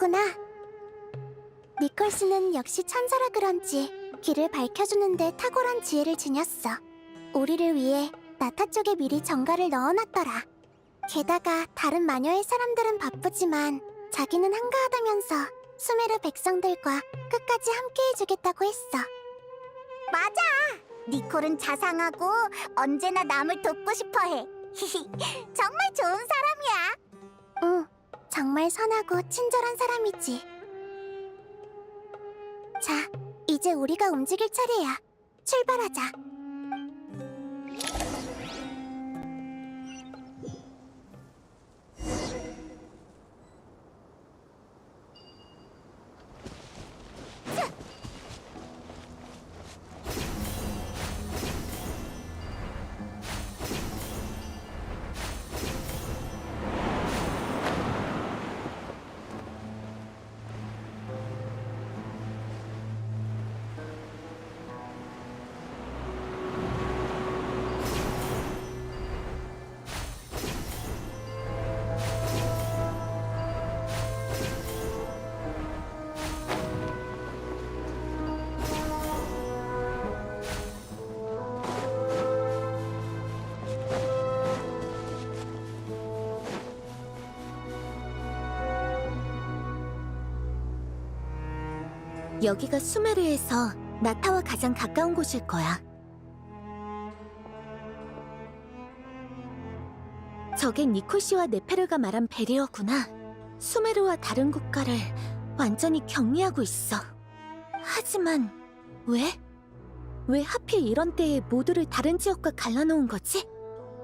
왔구나. 니콜스는 역시 천사라 그런지 길을 밝혀주는데 탁월한 지혜를 지녔어. 우리를 위해 나타 쪽에 미리 정갈을 넣어놨더라. 게다가 다른 마녀의 사람들은 바쁘지만 자기는 한가하다면서 수메르 백성들과 끝까지 함께해주겠다고 했어. 맞아! 니콜은 자상하고 언제나 남을 돕고 싶어해. 정말 좋은 사람이야. 응, 정말 선하고 친절한 사람이지. 자, 이제 우리가 움직일 차례야. 출발하자. 여기가 수메르에서 나타와 가장 가까운 곳일 거야. 저게 니콜 씨와 네페르가 말한 베리어구나. 수메르와 다른 국가를 완전히 격리하고 있어. 하지만 왜? 왜 하필 이런 때에 모두를 다른 지역과 갈라놓은 거지?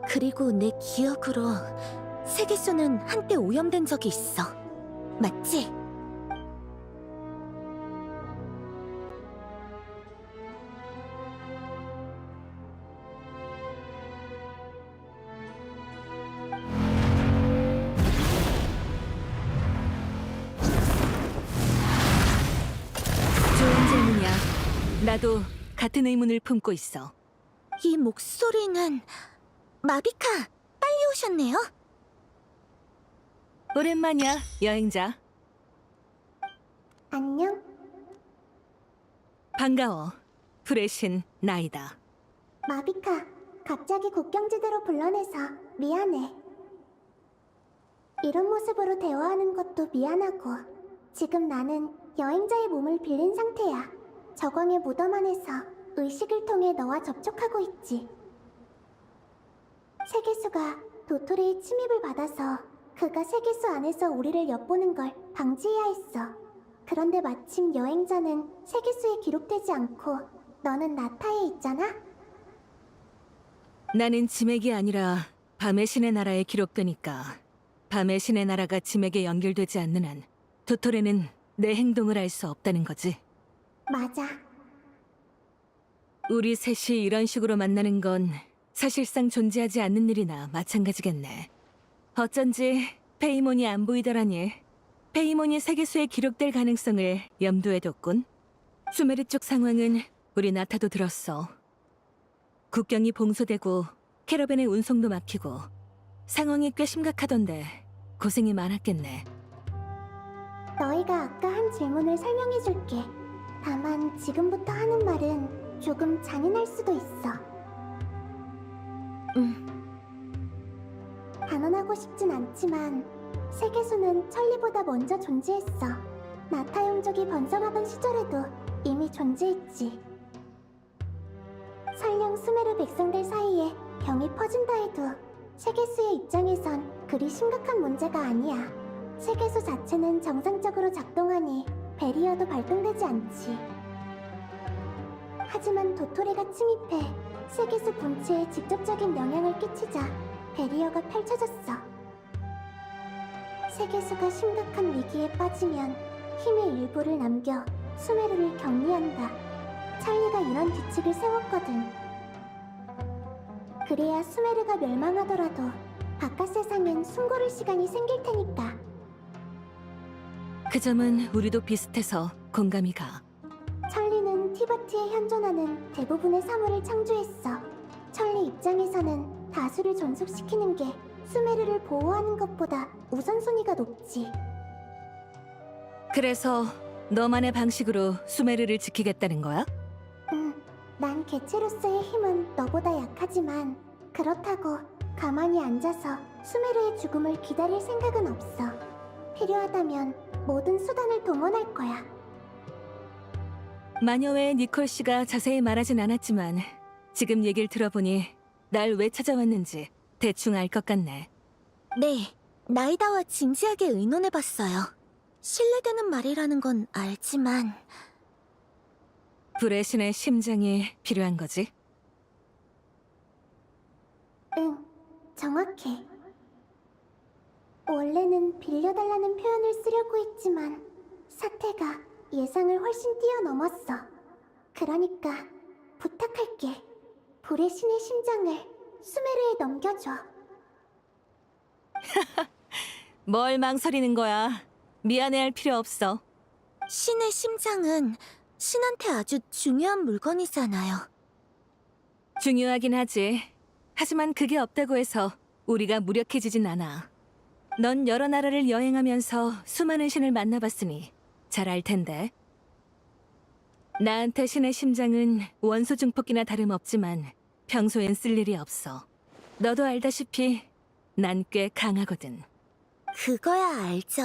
그리고 내 기억으로 세계수는 한때 오염된 적이 있어. 맞지? 좋은 질문이야. 나도 같은 의문을 품고 있어. 이 목소리는... 마비카, 빨리 오셨네요? 오랜만이야, 여행자. 안녕? 반가워. 불의 신 나이다. 마비카, 갑자기 국경지대로 불러내서 미안해. 이런 모습으로 대화하는 것도 미안하고, 지금 나는 여행자의 몸을 빌린 상태야. 저광의 무덤 안에서 의식을 통해 너와 접촉하고 있지. 세계수가 도토리의 침입을 받아서 그가 세계수 안에서 우리를 엿보는 걸 방지해야 했어. 그런데 마침 여행자는 세계수에 기록되지 않고 너는 나타에 있잖아? 나는 지맥이 아니라 밤의 신의 나라에 기록되니까 밤의 신의 나라가 지맥에 연결되지 않는 한 도토레는 내 행동을 알 수 없다는 거지. 맞아. 우리 셋이 이런 식으로 만나는 건 사실상 존재하지 않는 일이나 마찬가지겠네. 어쩐지 페이몬이 안 보이더라니. 페이몬이 세계수에 기록될 가능성을 염두에 뒀군. 수메르 쪽 상황은 우리 나타도 들었어. 국경이 봉쇄되고 캐러밴의 운송도 막히고 상황이 꽤 심각하던데 고생이 많았겠네. 너희가 아까 한 질문을 설명해줄게. 다만 지금부터 하는 말은 조금 잔인할 수도 있어. 단언하고 싶진 않지만 세계수는 천리보다 먼저 존재했어. 나타 용족이 번성하던 시절에도 이미 존재했지. 설령 수메르 백성들 사이에 병이 퍼진다 해도 세계수의 입장에선 그리 심각한 문제가 아니야. 세계수 자체는 정상적으로 작동하니 베리어도 발동되지 않지. 하지만 도토리가 침입해 세계수 본체에 직접적인 영향을 끼치자 베리어가 펼쳐졌어. 세계수가 심각한 위기에 빠지면 힘의 일부를 남겨 수메르를 격리한다. 찰리가 이런 규칙을 세웠거든. 그래야 수메르가 멸망하더라도 바깥 세상엔 숨고를 시간이 생길 테니까. 그 점은 우리도 비슷해서 공감이 가. 찰리는 티바트에 현존하는 대부분의 사물을 창조했어. 찰리 입장에서는 다수를 존속시키는 게 수메르를 보호하는 것보다 우선순위가 높지. 그래서 너만의 방식으로 수메르를 지키겠다는 거야? 난 개체로서의 힘은 너보다 약하지만 그렇다고 가만히 앉아서 수메르의 죽음을 기다릴 생각은 없어. 필요하다면 모든 수단을 동원할 거야. 마녀의 니콜 씨가 자세히 말하진 않았지만 지금 얘기를 들어보니 날 왜 찾아왔는지 대충 알 것 같네. 네, 나이다와 진지하게 의논해봤어요. 신뢰되는 말이라는 건 알지만 불의 신의 심장이 필요한 거지? 응, 정확해. 원래는 빌려달라는 표현을 쓰려고 했지만 사태가 예상을 훨씬 뛰어넘었어. 그러니까 부탁할게. 불의 신의 심장을 수메르에 넘겨줘. 뭘 망설이는 거야? 미안해할 필요 없어. 신의 심장은 신한테 아주 중요한 물건이잖아요. 중요하긴 하지. 하지만 그게 없다고 해서 우리가 무력해지진 않아. 넌 여러 나라를 여행하면서 수많은 신을 만나봤으니 잘 알 텐데. 나한테 신의 심장은 원소 증폭기나 다름없지만 평소엔 쓸 일이 없어. 너도 알다시피 난 꽤 강하거든. 그거야 알죠.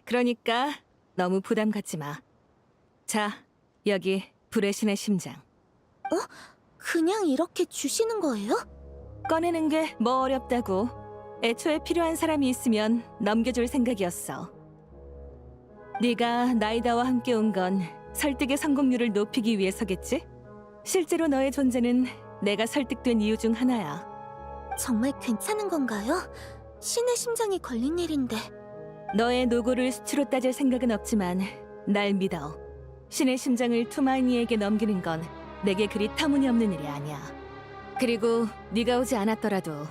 그러니까 너무 부담 갖지 마. 자, 여기 불의 신의 심장. 그냥 이렇게 주시는 거예요? 꺼내는 게 뭐 어렵다고. 애초에 필요한 사람이 있으면 넘겨줄 생각이었어. 네가 나이다와 함께 온 건 설득의 성공률을 높이기 위해서겠지? 실제로 너의 존재는 내가 설득된 이유 중 하나야. 정말 괜찮은 건가요? 신의 심장이 걸린 일인데. 너의 노고를 수치로 따질 생각은 없지만 날 믿어. 신의 심장을 투마이니에게 넘기는 건 내게 그리 터무니없는 일이 아니야. 그리고 네가 오지 않았더라도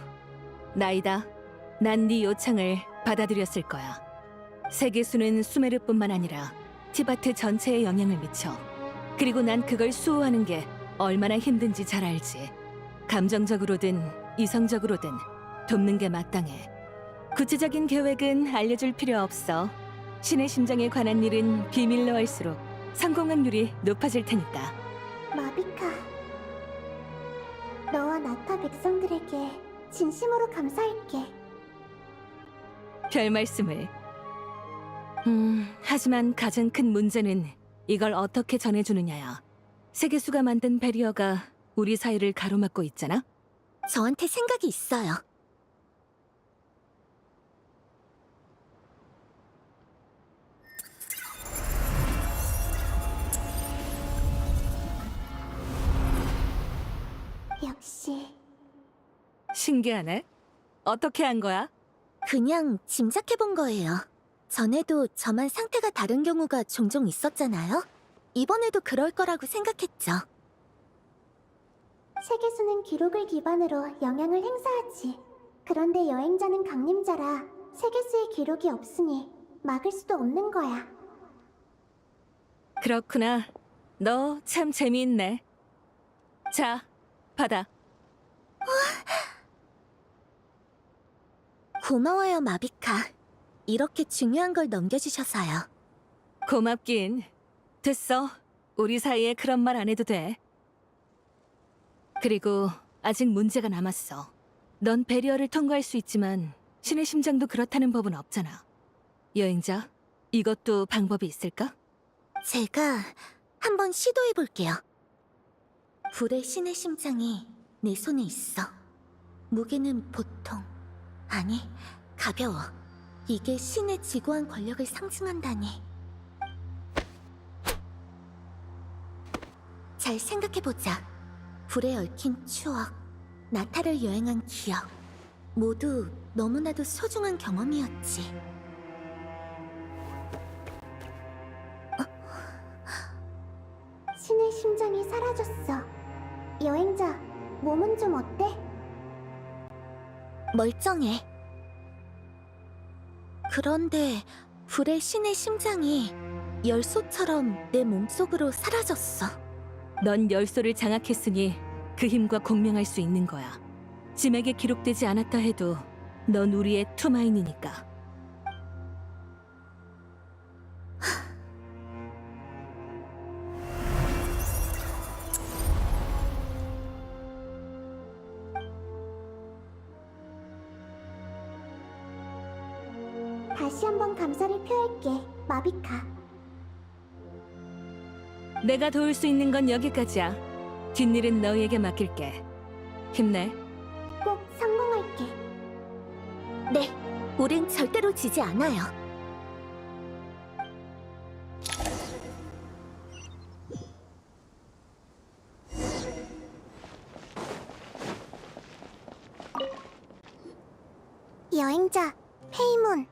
나이다, 난 네 요청을 받아들였을 거야. 세계수는 수메르뿐만 아니라 티바트 전체에 영향을 미쳐. 그리고 난 그걸 수호하는 게 얼마나 힘든지 잘 알지. 감정적으로든 이성적으로든 돕는 게 마땅해. 구체적인 계획은 알려줄 필요 없어. 신의 심장에 관한 일은 비밀로 할수록 성공 확률이 높아질 테니까. 마비카, 너와 나타 백성들에게 진심으로 감사할게. 별 말씀을. 하지만 가장 큰 문제는 이걸 어떻게 전해주느냐야. 세계수가 만든 배리어가 우리 사이를 가로막고 있잖아? 저한테 생각이 있어요. 역시 신기하네. 어떻게 한 거야? 그냥 짐작해본 거예요. 전에도 저만 상태가 다른 경우가 종종 있었잖아요. 이번에도 그럴 거라고 생각했죠. 세계수는 기록을 기반으로 영향을 행사하지. 그런데 여행자는 강림자라 세계수의 기록이 없으니 막을 수도 없는 거야. 그렇구나. 너 참 재미있네. 자, 받아. 고마워요, 마비카. 이렇게 중요한 걸 넘겨주셔서요. 고맙긴. 됐어. 우리 사이에 그런 말 안 해도 돼. 그리고 아직 문제가 남았어. 넌 배리어를 통과할 수 있지만 신의 심장도 그렇다는 법은 없잖아. 여행자, 이것도 방법이 있을까? 제가 한번 시도해볼게요. 불의 신의 심장이 내 손에 있어. 무게는 보통, 아니, 가벼워. 이게 신의 지고한 권력을 상징한다니. 잘 생각해보자. 불에 얽힌 추억, 나타를 여행한 기억, 모두 너무나도 소중한 경험이었지. 신의 심장이 사라졌어. 여행자, 몸은 좀 어때? 멀쩡해. 그런데 불의 신의 심장이 열소처럼 내 몸속으로 사라졌어. 넌 열소를 장악했으니 그 힘과 공명할 수 있는 거야. 짐에게 기록되지 않았다 해도 넌 우리의 투마인이니까. 다시 한번 감사를 표할게, 마비카. 내가 도울 수 있는 건 여기까지야. 뒷일은 너희에게 맡길게. 힘내. 꼭 성공할게. 네, 우린 절대로 지지 않아요. 여행자, 페이몬,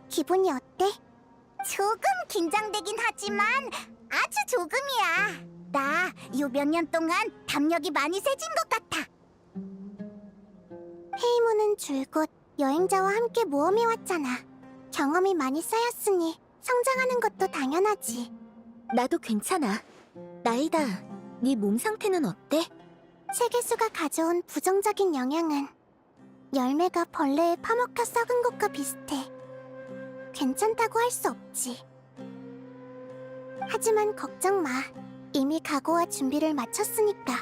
기분이 어때? 조금 긴장되긴 하지만 아주 조금이야. 나 요 몇 년 동안 담력이 많이 세진 것 같아. 페이몬은 줄곧 여행자와 함께 모험해왔잖아. 경험이 많이 쌓였으니 성장하는 것도 당연하지. 나도 괜찮아. 나이다, 네 몸 상태는 어때? 세계수가 가져온 부정적인 영향은 열매가 벌레에 파먹혀 썩은 것과 비슷해. 괜찮다고 할 수 없지. 하지만 걱정 마. 이미 각오와 준비를 마쳤으니까.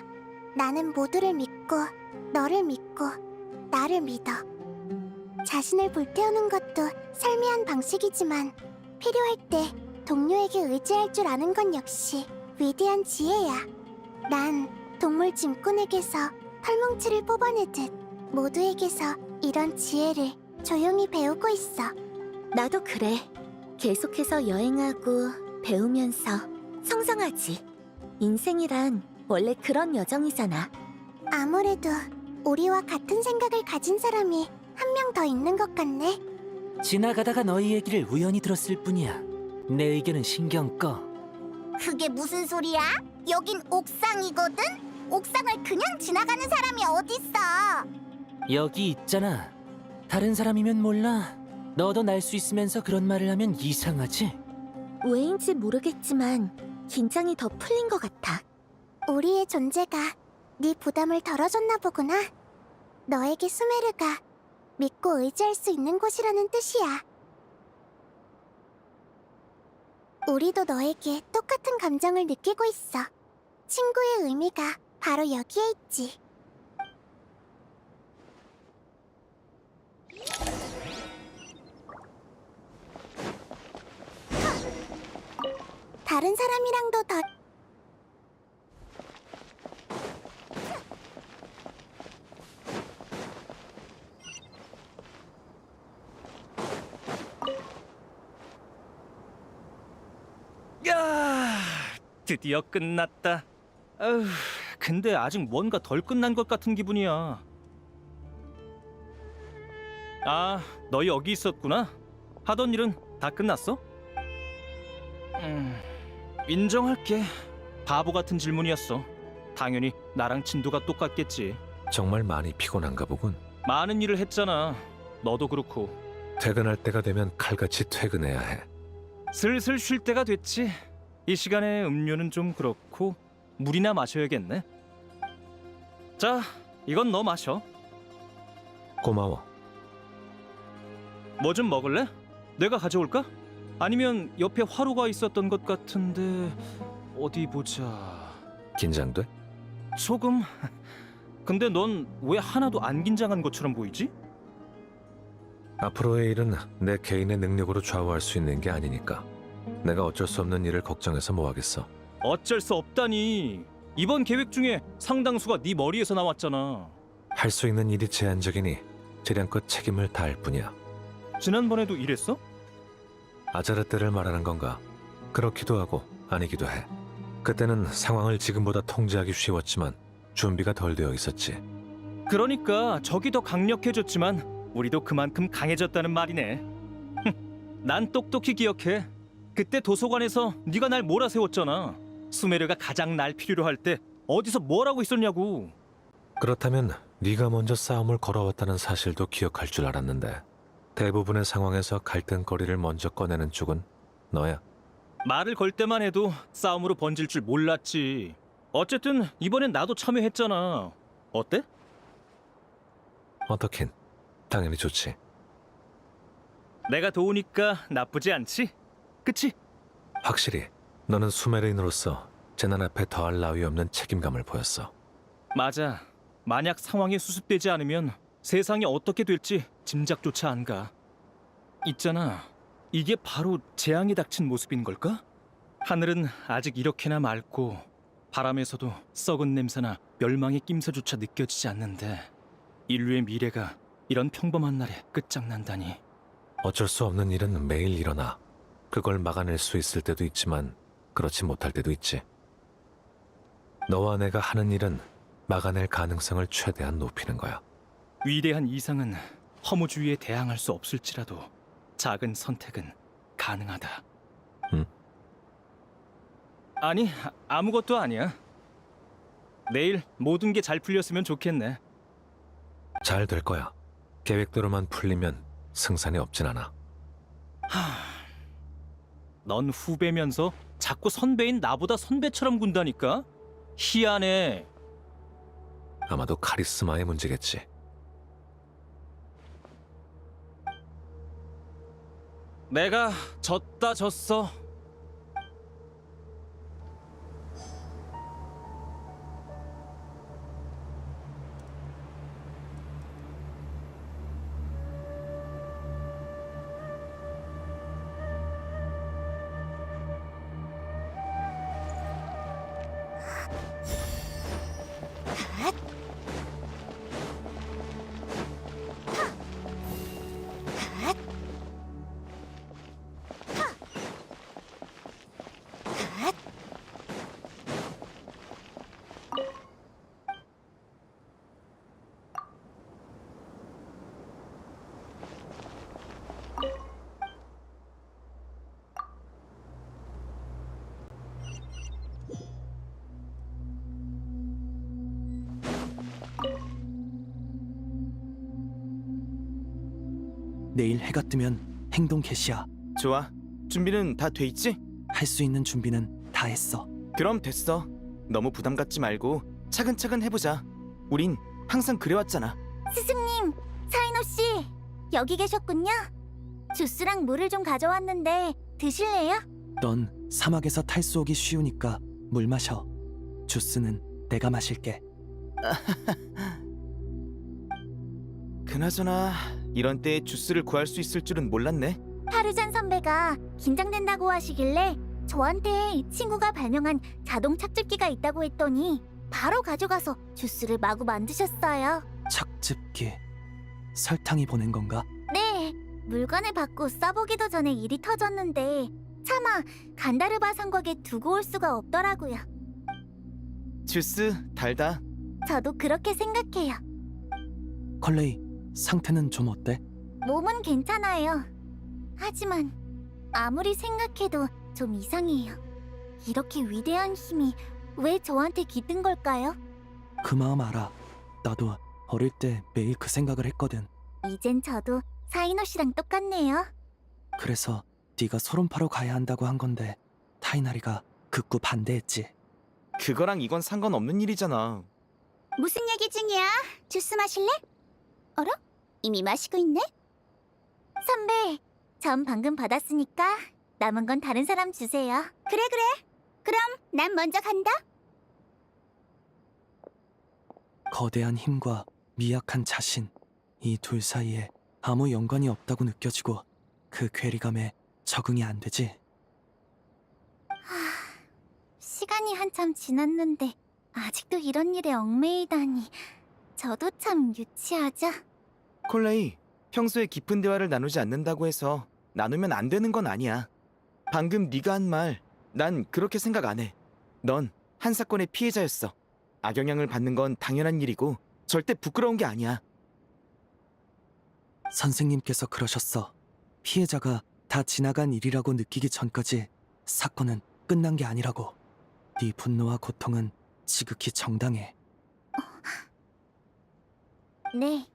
나는 모두를 믿고, 너를 믿고, 나를 믿어. 자신을 불태우는 것도 삶의 한 방식이지만 필요할 때 동료에게 의지할 줄 아는 건 역시 위대한 지혜야. 난 동물 짐꾼에게서 털뭉치를 뽑아내듯 모두에게서 이런 지혜를 조용히 배우고 있어. 나도 그래. 계속해서 여행하고 배우면서 성장하지. 인생이란 원래 그런 여정이잖아. 아무래도 우리와 같은 생각을 가진 사람이 한 명 더 있는 것 같네. 지나가다가 너희 얘기를 우연히 들었을 뿐이야. 내 의견은 신경 꺼. 그게 무슨 소리야? 여긴 옥상이거든? 옥상을 그냥 지나가는 사람이 어딨어? 여기 있잖아. 다른 사람이면 몰라. 너도 날 수 있으면서 그런 말을 하면 이상하지? 왜인지 모르겠지만 긴장이 더 풀린 것 같아. 우리의 존재가 네 부담을 덜어줬나 보구나. 너에게 수메르가 믿고 의지할 수 있는 곳이라는 뜻이야. 우리도 너에게 똑같은 감정을 느끼고 있어. 친구의 의미가 바로 여기에 있지. 다른 사람이랑도 더 야, 드디어 끝났다. 아휴, 근데 아직 뭔가 덜 끝난 것 같은 기분이야. 아, 너 여기 있었구나. 하던 일은 다 끝났어? 인정할게. 바보 같은 질문이었어. 당연히 나랑 진도가 똑같겠지. 정말 많이 피곤한가 보군. 많은 일을 했잖아. 너도 그렇고. 퇴근할 때가 되면 칼같이 퇴근해야 해. 슬슬 쉴 때가 됐지. 이 시간에 음료는 좀 그렇고 물이나 마셔야겠네. 자, 이건 너 마셔. 고마워. 뭐 좀 먹을래? 내가 가져올까? 아니면 옆에 화로가 있었던 것 같은데 어디 보자. 긴장돼? 조금. 근데 넌 왜 하나도 안 긴장한 것처럼 보이지? 앞으로의 일은 내 개인의 능력으로 좌우할 수 있는 게 아니니까. 내가 어쩔 수 없는 일을 걱정해서 뭐 하겠어. 어쩔 수 없다니. 이번 계획 중에 상당수가 네 머리에서 나왔잖아. 할 수 있는 일이 제한적이니 재량껏 책임을 다할 뿐이야. 지난번에도 이랬어? 아자르 때를 말하는 건가? 그렇기도 하고 아니기도 해. 그때는 상황을 지금보다 통제하기 쉬웠지만 준비가 덜 되어 있었지. 그러니까 적이 더 강력해졌지만 우리도 그만큼 강해졌다는 말이네. 난 똑똑히 기억해. 그때 도서관에서 네가 날 몰아세웠잖아. 수메르가 가장 날 필요로 할 때 어디서 뭘 하고 있었냐고. 그렇다면 네가 먼저 싸움을 걸어왔다는 사실도 기억할 줄 알았는데 대부분의 상황에서 갈등거리를 먼저 꺼내는 쪽은 너야. 말을 걸 때만 해도 싸움으로 번질 줄 몰랐지. 어쨌든 이번엔 나도 참여했잖아. 어때? 어떻긴 당연히 좋지. 내가 도우니까 나쁘지 않지? 그치? 확실히 너는 수메르인으로서 재난 앞에 더할 나위 없는 책임감을 보였어. 맞아. 만약 상황이 수습되지 않으면 세상이 어떻게 될지 짐작조차 안 가. 있잖아. 이게 바로 재앙이 닥친 모습인 걸까? 하늘은 아직 이렇게나 맑고 바람에서도 썩은 냄새나 멸망의 낌새조차 느껴지지 않는데 인류의 미래가 이런 평범한 날에 끝장난다니. 어쩔 수 없는 일은 매일 일어나. 그걸 막아낼 수 있을 때도 있지만 그렇지 못할 때도 있지. 너와 내가 하는 일은 막아낼 가능성을 최대한 높이는 거야. 위대한 이상은 허무주의에 대항할 수 없을지라도 작은 선택은 가능하다. 응? 아니, 아무것도 아니야. 내일 모든 게 잘 풀렸으면 좋겠네. 잘 될 거야. 계획대로만 풀리면 승산이 없진 않아. 넌 후배면서 자꾸 선배인 나보다 선배처럼 군다니까? 희한해. 아마도 카리스마의 문제겠지. 내가 졌어. 내일 해가 뜨면 행동 개시야. 좋아. 준비는 다 돼 있지? 할 수 있는 준비는 다 했어. 그럼 됐어. 너무 부담 갖지 말고 차근차근 해보자. 우린 항상 그래왔잖아. 스승님, 사이노 씨, 여기 계셨군요. 주스랑 물을 좀 가져왔는데 드실래요? 넌 사막에서 탈수오기 쉬우니까 물 마셔. 주스는 내가 마실게. 그나저나 이런 때에 주스를 구할 수 있을 줄은 몰랐네. 하루잔 선배가 긴장된다고 하시길래 저한테 이 친구가 발명한 자동 착즙기가 있다고 했더니 바로 가져가서 주스를 마구 만드셨어요. 착즙기. 설탕이 보낸 건가? 네, 물건을 받고 써보기도 전에 일이 터졌는데 차마 간다르바 상곽에 두고 올 수가 없더라고요. 주스 달다. 저도 그렇게 생각해요. 컬레이, 상태는 좀 어때? 몸은 괜찮아요. 하지만 아무리 생각해도 좀 이상해요. 이렇게 위대한 힘이 왜 저한테 깃든 걸까요? 그 마음 알아. 나도 어릴 때 매일 그 생각을 했거든. 이젠 저도 사이노 씨랑 똑같네요. 그래서 네가 소론파로 가야 한다고 한 건데 타이나리가 극구 반대했지. 그거랑 이건 상관없는 일이잖아. 무슨 얘기 중이야? 주스 마실래? 어라? 이미 마시고 있네? 선배, 전 방금 받았으니까 남은 건 다른 사람 주세요. 그래. 그럼 난 먼저 간다. 거대한 힘과 미약한 자신, 이 둘 사이에 아무 연관이 없다고 느껴지고 그 괴리감에 적응이 안 되지. 시간이 한참 지났는데 아직도 이런 일에 얽매이다니 저도 참 유치하죠? 콜레이, 평소에 깊은 대화를 나누지 않는다고 해서 나누면 안 되는 건 아니야. 방금 네가 한 말, 난 그렇게 생각 안 해. 넌 한 사건의 피해자였어. 악영향을 받는 건 당연한 일이고 절대 부끄러운 게 아니야. 선생님께서 그러셨어. 피해자가 다 지나간 일이라고 느끼기 전까지 사건은 끝난 게 아니라고. 네 분노와 고통은 지극히 정당해. 네.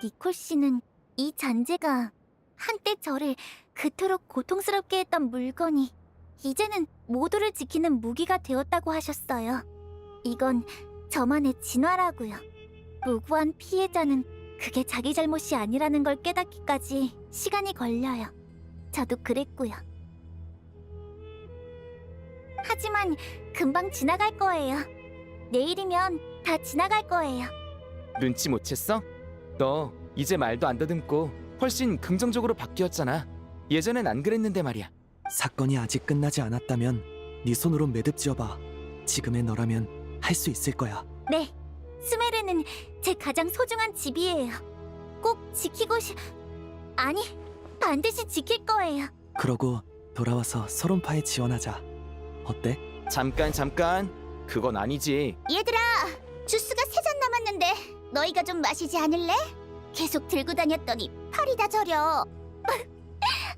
니콜 씨는 이 잔재가 한때 저를 그토록 고통스럽게 했던 물건이 이제는 모두를 지키는 무기가 되었다고 하셨어요. 이건 저만의 진화라고요. 무고한 피해자는 그게 자기 잘못이 아니라는 걸 깨닫기까지 시간이 걸려요. 저도 그랬고요. 하지만 금방 지나갈 거예요. 내일이면 다 지나갈 거예요. 눈치 못 챘어? 너 이제 말도 안 더듬고 훨씬 긍정적으로 바뀌었잖아. 예전엔 안 그랬는데 말이야. 사건이 아직 끝나지 않았다면 네 손으로 매듭 지어봐. 지금의 너라면 할 수 있을 거야. 네, 스메르는 제 가장 소중한 집이에요. 꼭 아니, 반드시 지킬 거예요. 그러고 돌아와서 서론파에 지원하자. 어때? 잠깐. 그건 아니지. 얘들아, 주스가 3잔 남았는데 너희가 좀 마시지 않을래? 계속 들고 다녔더니 팔이 다 저려.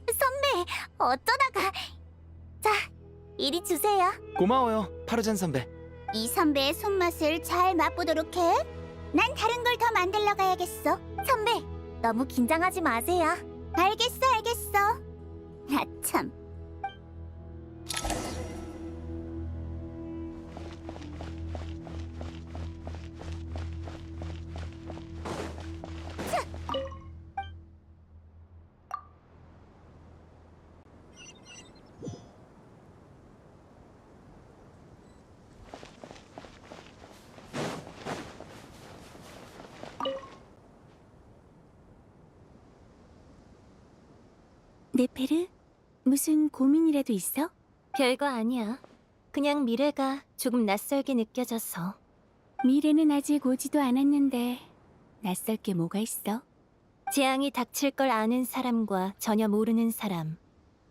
선배, 어쩌다가... 자, 이리 주세요. 고마워요, 파르잔 선배. 이 선배의 손맛을 잘 맛보도록 해. 난 다른 걸 더 만들러 가야겠어. 선배, 너무 긴장하지 마세요. 알겠어. 아 참. 네페르, 무슨 고민이라도 있어? 별거 아니야. 그냥 미래가 조금 낯설게 느껴져서. 미래는 아직 오지도 않았는데 낯설 게 뭐가 있어? 재앙이 닥칠 걸 아는 사람과 전혀 모르는 사람.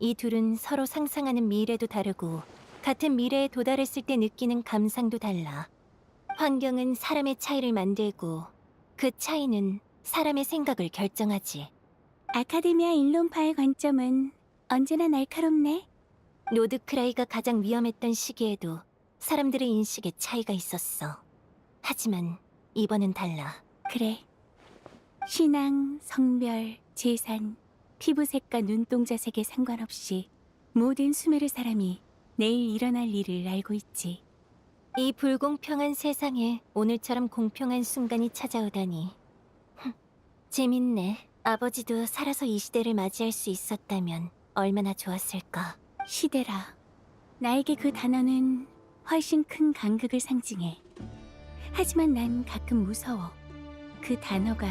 이 둘은 서로 상상하는 미래도 다르고 같은 미래에 도달했을 때 느끼는 감상도 달라. 환경은 사람의 차이를 만들고 그 차이는 사람의 생각을 결정하지. 아카데미아 일론파의 관점은 언제나 날카롭네. 노드크라이가 가장 위험했던 시기에도 사람들의 인식에 차이가 있었어. 하지만 이번은 달라. 그래. 신앙, 성별, 재산, 피부색과 눈동자색에 상관없이 모든 수메르 사람이 내일 일어날 일을 알고 있지. 이 불공평한 세상에 오늘처럼 공평한 순간이 찾아오다니. 재밌네. 아버지도 살아서 이 시대를 맞이할 수 있었다면 얼마나 좋았을까. 시대라. 나에게 그 단어는 훨씬 큰 간극을 상징해. 하지만 난 가끔 무서워. 그 단어가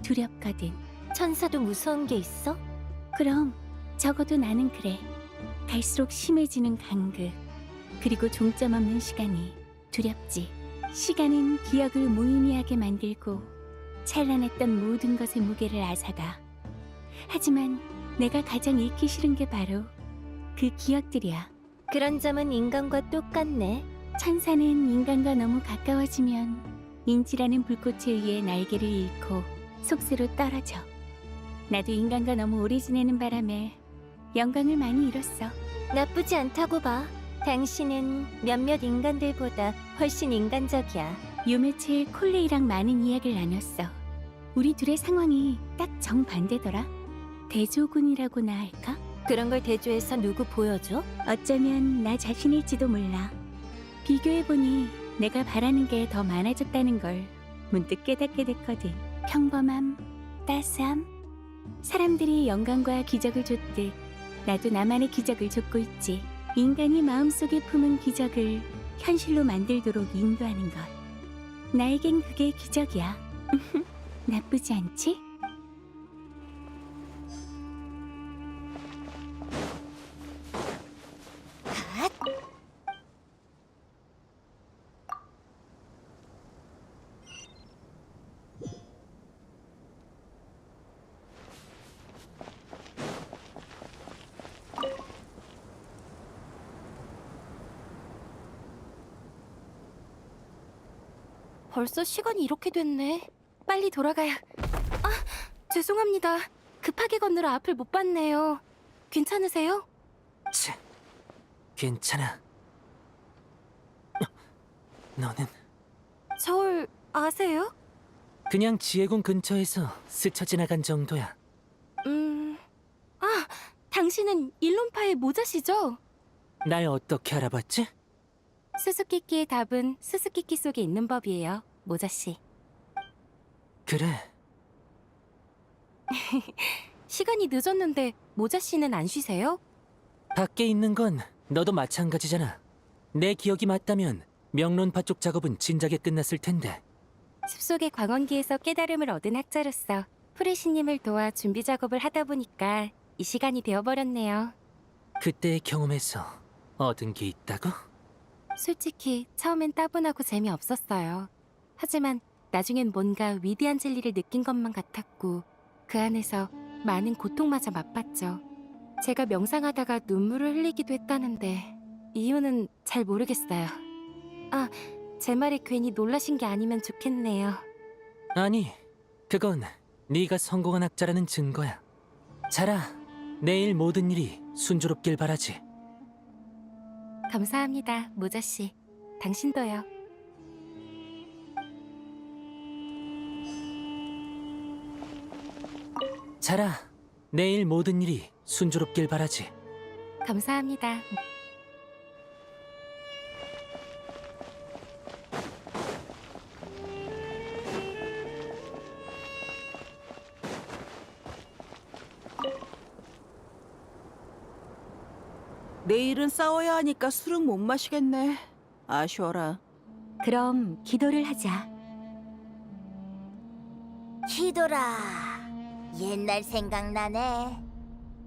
두렵거든. 천사도 무서운 게 있어? 그럼 적어도 나는 그래. 갈수록 심해지는 간극, 그리고 종점 없는 시간이 두렵지. 시간은 기억을 무의미하게 만들고 찬란했던 모든 것의 무게를 앗아가. 하지만 내가 가장 잃기 싫은 게 바로 그 기억들이야. 그런 점은 인간과 똑같네. 천사는 인간과 너무 가까워지면 인지라는 불꽃에 의해 날개를 잃고 속세로 떨어져. 나도 인간과 너무 오래 지내는 바람에 영광을 많이 잃었어. 나쁘지 않다고 봐. 당신은 몇몇 인간들보다 훨씬 인간적이야. 요 며칠 콜레이랑 많은 이야기를 나눴어. 우리 둘의 상황이 딱 정반대더라. 대조군이라고나 할까? 그런 걸 대조해서 누구 보여줘? 어쩌면 나 자신일지도 몰라. 비교해보니 내가 바라는 게 더 많아졌다는 걸 문득 깨닫게 됐거든. 평범함, 따스함. 사람들이 영광과 기적을 줬듯 나도 나만의 기적을 줬고 있지. 인간이 마음속에 품은 기적을 현실로 만들도록 인도하는 것. 나에겐 그게 기적이야. 나쁘지 않지? 벌써 시간이 이렇게 됐네. 빨리 돌아가야... 아, 죄송합니다. 급하게 건너러 앞을 못 봤네요. 괜찮으세요? 치, 괜찮아. 너는 저를 아세요? 그냥 지혜궁 근처에서 스쳐 지나간 정도야. 아, 당신은 일론파의 모자시죠? 날 어떻게 알아봤지? 수수께끼의 답은 수수께끼 속에 있는 법이에요, 모자씨. 그래. 시간이 늦었는데 모자씨는 안 쉬세요? 밖에 있는 건 너도 마찬가지잖아. 내 기억이 맞다면 명론파 쪽 작업은 진작에 끝났을 텐데. 숲속의 광원기에서 깨달음을 얻은 학자로서 프레시님을 도와 준비 작업을 하다 보니까 이 시간이 되어버렸네요. 그때의 경험에서 얻은 게 있다고? 솔직히 처음엔 따분하고 재미없었어요. 하지만 나중엔 뭔가 위대한 진리를 느낀 것만 같았고 그 안에서 많은 고통마저 맛봤죠. 제가 명상하다가 눈물을 흘리기도 했다는데 이유는 잘 모르겠어요. 아, 제 말에 괜히 놀라신 게 아니면 좋겠네요. 아니, 그건 네가 성공한 학자라는 증거야. 자라, 내일 모든 일이 순조롭길 바라지. 감사합니다, 모자씨. 당신도요. 자라, 내일 모든 일이 순조롭길 바라지. 감사합니다. 내일은 싸워야 하니까 술은 못 마시겠네. 아쉬워라. 그럼 기도를 하자. 기도라. 옛날 생각나네.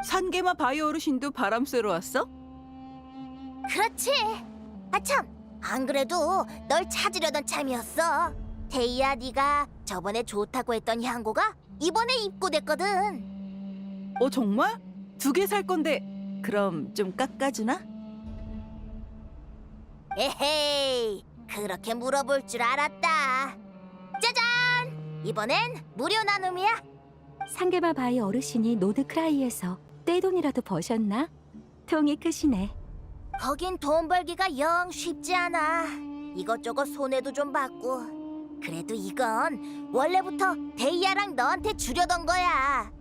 산개마 바위 어르신도 바람 쐬러 왔어? 그렇지. 아참, 안 그래도 널 찾으려던 참이었어. 데이야, 네가 저번에 좋다고 했던 향고가 이번에 입고됐거든. 정말? 2개 살 건데 그럼 좀 깎아주나? 에헤이, 그렇게 물어볼 줄 알았다. 짜잔! 이번엔 무료 나눔이야. 상계마 바이 어르신이 노드크라이에서 떼돈이라도 버셨나? 통이 크시네. 거긴 돈 벌기가 영 쉽지 않아. 이것저것 손해도 좀 받고. 그래도 이건 원래부터 데이야랑 너한테 주려던 거야.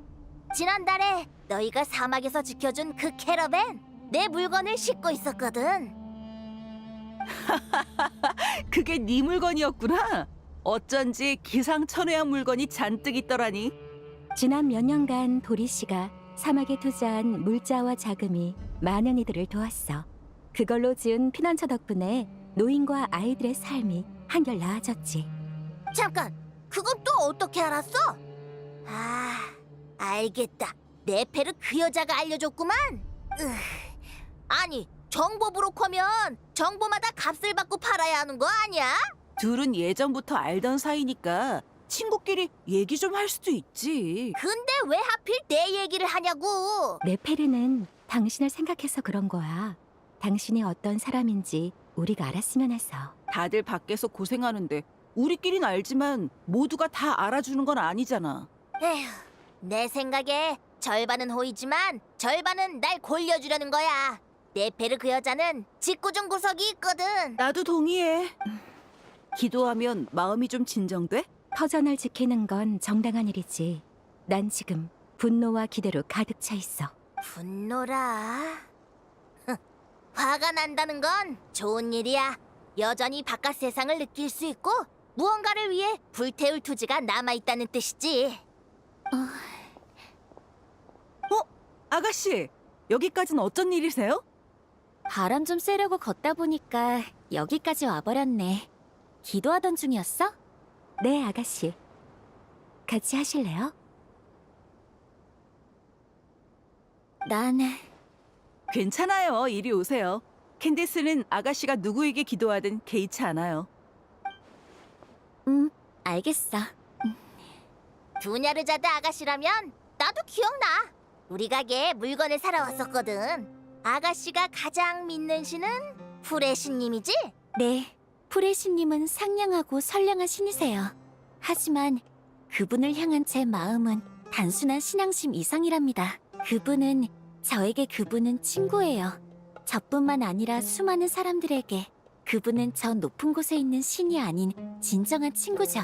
지난달에 너희가 사막에서 지켜준 그 캐러밴, 내 물건을 싣고 있었거든. 그게 네 물건이었구나. 어쩐지 기상천외한 물건이 잔뜩 있더라니. 지난 몇 년간 도리 씨가 사막에 투자한 물자와 자금이 많은 이들을 도왔어. 그걸로 지은 피난처 덕분에 노인과 아이들의 삶이 한결 나아졌지. 잠깐, 그건 또 어떻게 알았어? 아, 알겠다. 네페르 그 여자가 알려줬구만. 아니, 정보 브로커면 정보마다 값을 받고 팔아야 하는 거 아니야? 둘은 예전부터 알던 사이니까 친구끼리 얘기 좀 할 수도 있지. 근데 왜 하필 내 얘기를 하냐고. 네페르는 당신을 생각해서 그런 거야. 당신이 어떤 사람인지 우리가 알았으면 해서. 다들 밖에서 고생하는데 우리끼린 알지만 모두가 다 알아주는 건 아니잖아. 에휴, 내 생각에 절반은 호의지만 절반은 날 골려주려는 거야. 네페르 그 여자는 짓궂은 구석이 있거든. 나도 동의해. 기도하면 마음이 좀 진정돼? 터전을 지키는 건 정당한 일이지. 난 지금 분노와 기대로 가득 차 있어. 분노라. 화가 난다는 건 좋은 일이야. 여전히 바깥 세상을 느낄 수 있고 무언가를 위해 불태울 투지가 남아있다는 뜻이지. 아가씨, 여기까진 어쩐 일이세요? 바람 좀 쐬려고 걷다 보니까 여기까지 와버렸네. 기도하던 중이었어? 네, 아가씨. 같이 하실래요? 난 괜찮아요. 이리 오세요. 캔디스는 아가씨가 누구에게 기도하든 개의치 않아요. 알겠어. 두냐르자드 아가씨라면 나도 기억나. 우리 가게에 물건을 사러 왔었거든. 아가씨가 가장 믿는 신은 프레시님이지? 네, 프레시님은 상냥하고 선량한 신이세요. 하지만 그분을 향한 제 마음은 단순한 신앙심 이상이랍니다. 저에게 그분은 친구예요. 저뿐만 아니라 수많은 사람들에게 그분은 저 높은 곳에 있는 신이 아닌 진정한 친구죠.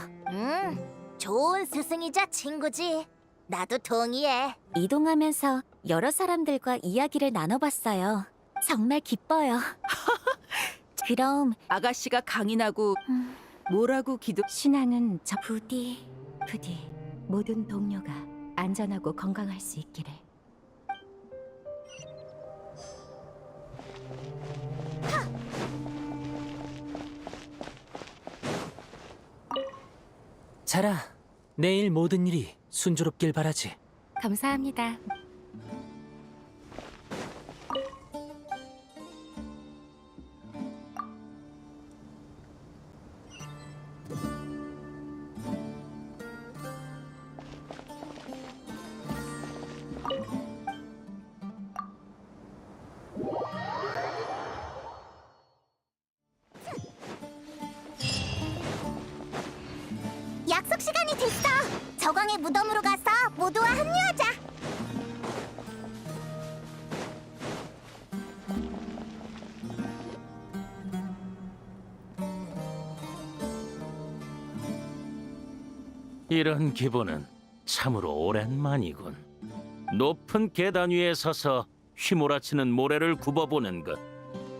좋은 스승이자 친구지. 나도 동의해. 이동하면서 여러 사람들과 이야기를 나눠봤어요. 정말 기뻐요. 그럼 아가씨가 강인하고 뭐라고 기도... 신앙은 저 부디 부디 모든 동료가 안전하고 건강할 수 있기를. 자라, 내일 모든 일이 순조롭길 바라지. 감사합니다. 약속 시간이 됐어. 저광의 무덤으로 가서 모두와 합류하자. 이런 기분은 참으로 오랜만이군. 높은 계단 위에 서서 휘몰아치는 모래를 굽어보는 것.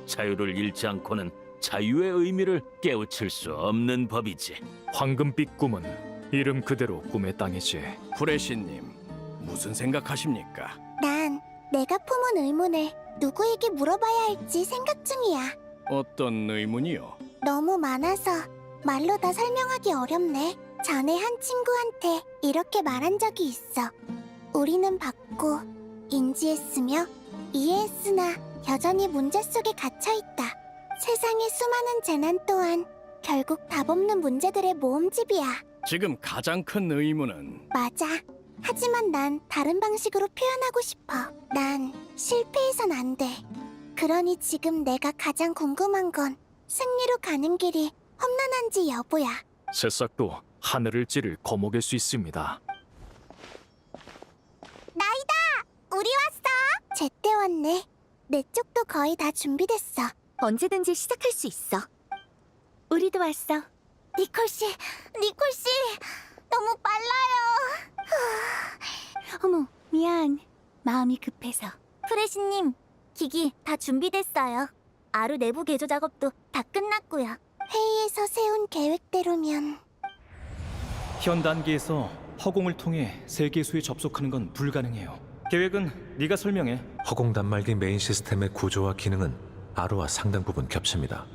자유를 잃지 않고는 자유의 의미를 깨우칠 수 없는 법이지. 황금빛 꿈은 이름 그대로 꿈의 땅이지. 프레시님, 무슨 생각하십니까? 난 내가 품은 의문을 누구에게 물어봐야 할지 생각 중이야. 어떤 의문이요? 너무 많아서 말로 다 설명하기 어렵네. 전에 한 친구한테 이렇게 말한 적이 있어. 우리는 받고 인지했으며 이해했으나 여전히 문제 속에 갇혀있다. 세상의 수많은 재난 또한 결국 답 없는 문제들의 모음집이야. 지금 가장 큰 의문은 맞아. 하지만 난 다른 방식으로 표현하고 싶어. 난 실패해선 안 돼. 그러니 지금 내가 가장 궁금한 건 승리로 가는 길이 험난한지 여부야. 새싹도 하늘을 찌를 거목일 수 있습니다. 나이다! 우리 왔어! 제때 왔네. 내 쪽도 거의 다 준비됐어. 언제든지 시작할 수 있어. 우리도 왔어. 니콜씨, 니콜씨! 너무 빨라요. 어머, 미안. 마음이 급해서. 프레시님, 기기 다 준비됐어요. 아루 내부 개조 작업도 다 끝났고요. 회의에서 세운 계획대로면... 현 단계에서 허공을 통해 세계수에 접속하는 건 불가능해요. 계획은 네가 설명해. 허공 단말기 메인 시스템의 구조와 기능은 아루와 상당 부분 겹칩니다.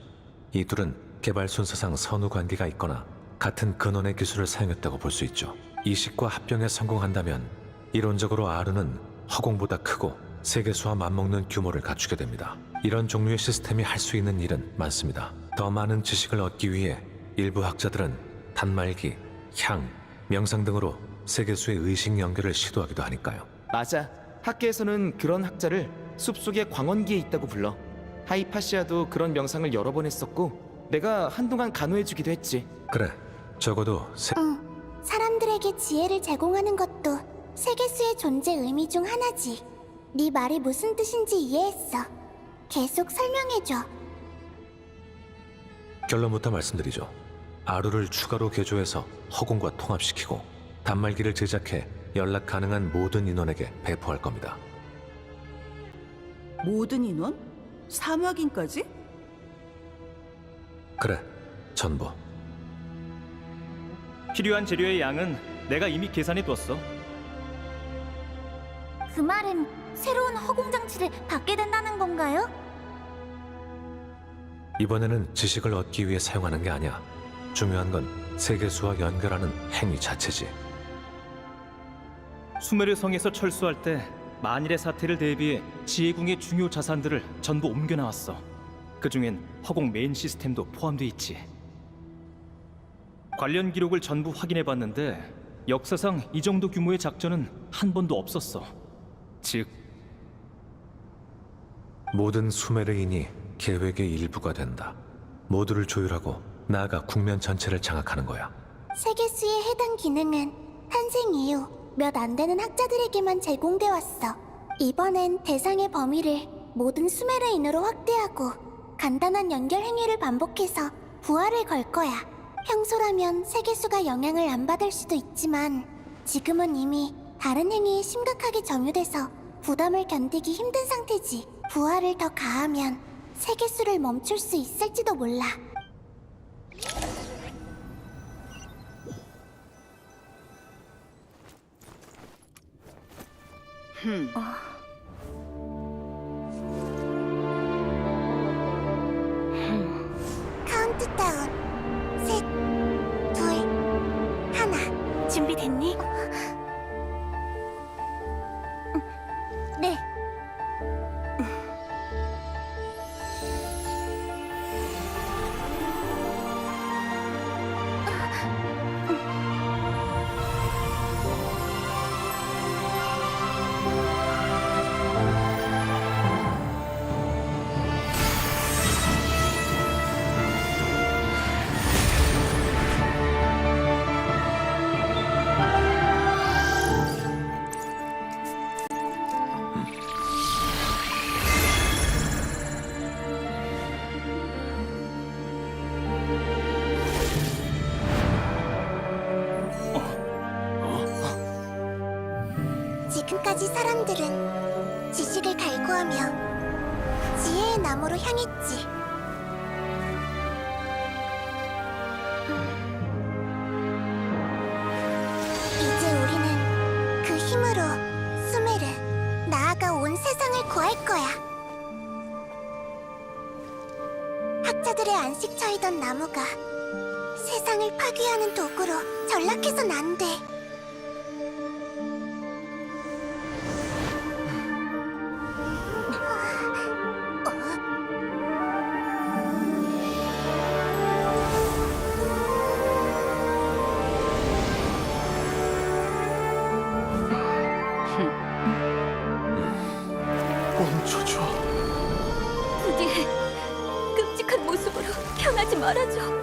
이 둘은 개발 순서상 선후 관계가 있거나 같은 근원의 기술을 사용했다고 볼 수 있죠. 이식과 합병에 성공한다면 이론적으로 아루는 허공보다 크고 세계수와 맞먹는 규모를 갖추게 됩니다. 이런 종류의 시스템이 할 수 있는 일은 많습니다. 더 많은 지식을 얻기 위해 일부 학자들은 단말기, 향, 명상 등으로 세계수의 의식 연결을 시도하기도 하니까요. 맞아. 학계에서는 그런 학자를 숲속의 광원기에 있다고 불러. 하이파시아도 그런 명상을 여러 번 했었고 내가 한동안 간호해주기도 했지. 그래, 적어도 응, 사람들에게 지혜를 제공하는 것도 세계수의 존재 의미 중 하나지. 네 말이 무슨 뜻인지 이해했어. 계속 설명해줘. 결론부터 말씀드리죠. 아루를 추가로 개조해서 허공과 통합시키고 단말기를 제작해 연락 가능한 모든 인원에게 배포할 겁니다. 모든 인원? 사막인까지? 그래, 전부. 필요한 재료의 양은 내가 이미 계산해뒀어. 그 말은 새로운 허공 장치를 받게 된다는 건가요? 이번에는 지식을 얻기 위해 사용하는 게 아니야. 중요한 건 세계수와 연결하는 행위 자체지. 수메르 성에서 철수할 때 만일의 사태를 대비해 지혜궁의 중요 자산들을 전부 옮겨 나왔어. 그중엔 허공 메인 시스템도 포함돼 있지. 관련 기록을 전부 확인해봤는데 역사상 이 정도 규모의 작전은 한 번도 없었어. 즉, 모든 수메르인이 계획의 일부가 된다. 모두를 조율하고 나아가 국면 전체를 장악하는 거야. 세계수의 해당 기능은 탄생 이후 몇 안 되는 학자들에게만 제공돼 왔어. 이번엔 대상의 범위를 모든 수메르인으로 확대하고 간단한 연결 행위를 반복해서 부활을 걸 거야. 평소라면 세계수가 영향을 안 받을 수도 있지만 지금은 이미 다른 행위에 심각하게 점유돼서 부담을 견디기 힘든 상태지. 부활을 더 가하면 세계수를 멈출 수 있을지도 몰라. 카운트다운. 셋, 둘, 하나. 준비됐니? 이때까지 사람들은 지식을 갈구하며 지혜의 나무로 향했지. 이제 우리는 그 힘으로 수메르, 나아가 온 세상을 구할 거야. 학자들의 안식처이던 나무가 세상을 파괴하는 도구로 전락해선 안 돼. 멈춰줘. 부디 끔찍한 모습으로 변하지 말아줘.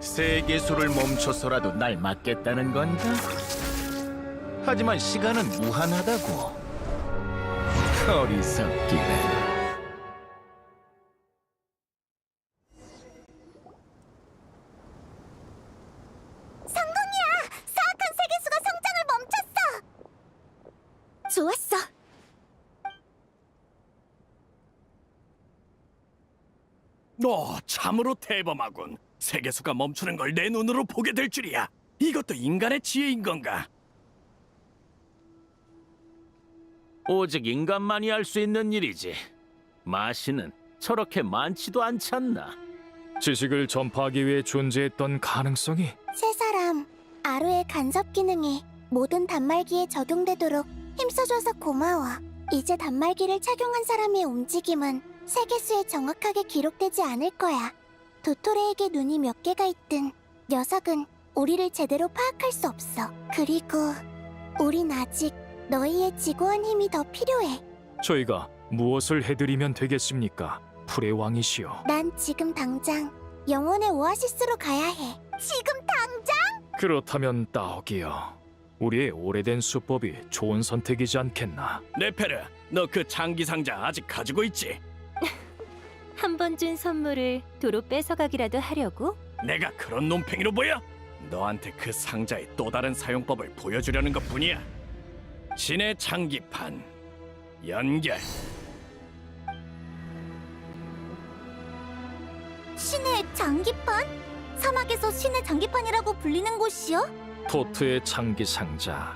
세계수를 멈춰서라도 날 막겠다는 건가? 하지만 시간은 무한하다고. 어리석기는. 성공이야! 사악한 세계수가 성장을 멈췄어! 좋았어! 참으로 대범하군. 세계수가 멈추는 걸 내 눈으로 보게 될 줄이야. 이것도 인간의 지혜인 건가? 오직 인간만이 할 수 있는 일이지. 마시는 저렇게 많지도 않잖나. 지식을 전파하기 위해 존재했던 가능성이 세 사람, 아루의 간섭 기능이 모든 단말기에 적용되도록 힘써줘서 고마워. 이제 단말기를 착용한 사람의 움직임은 세계수에 정확하게 기록되지 않을 거야. 도토레에게 눈이 몇 개가 있든 녀석은 우리를 제대로 파악할 수 없어. 그리고 우린 아직 너희의 지고한 힘이 더 필요해. 저희가 무엇을 해드리면 되겠습니까? 풀의 왕이시여. 난 지금 당장 영혼의 오아시스로 가야 해. 지금 당장? 그렇다면 따오기여, 우리의 오래된 수법이 좋은 선택이지 않겠나? 네페르, 너 그 장기 상자 아직 가지고 있지? 한 번 준 선물을 도로 뺏어가기라도 하려고? 내가 그런 놈팽이로 보여? 너한테 그 상자의 또 다른 사용법을 보여주려는 것뿐이야. 신의 장기판 연결. 신의 장기판? 사막에서 신의 장기판이라고 불리는 곳이요? 토트의 장기 상자,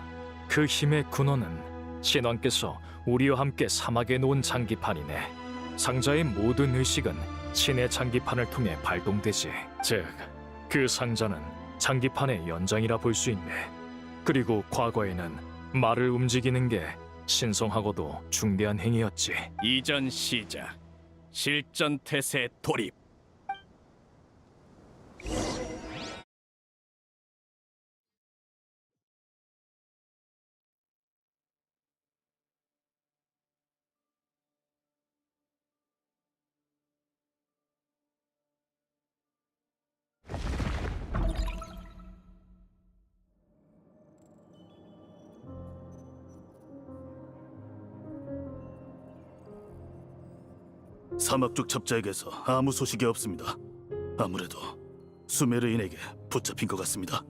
그 힘의 근원은 신왕께서 우리와 함께 사막에 놓은 장기판이네. 상자의 모든 의식은 신의 장기판을 통해 발동되지. 즉, 그 상자는 장기판의 연장이라 볼 수 있네. 그리고 과거에는 말을 움직이는 게 신성하고도 중대한 행위였지. 이전 시작. 실전 태세 돌입. 사막 쪽 첩자에게서 아무 소식이 없습니다. 아무래도 수메르인에게 붙잡힌 것 같습니다.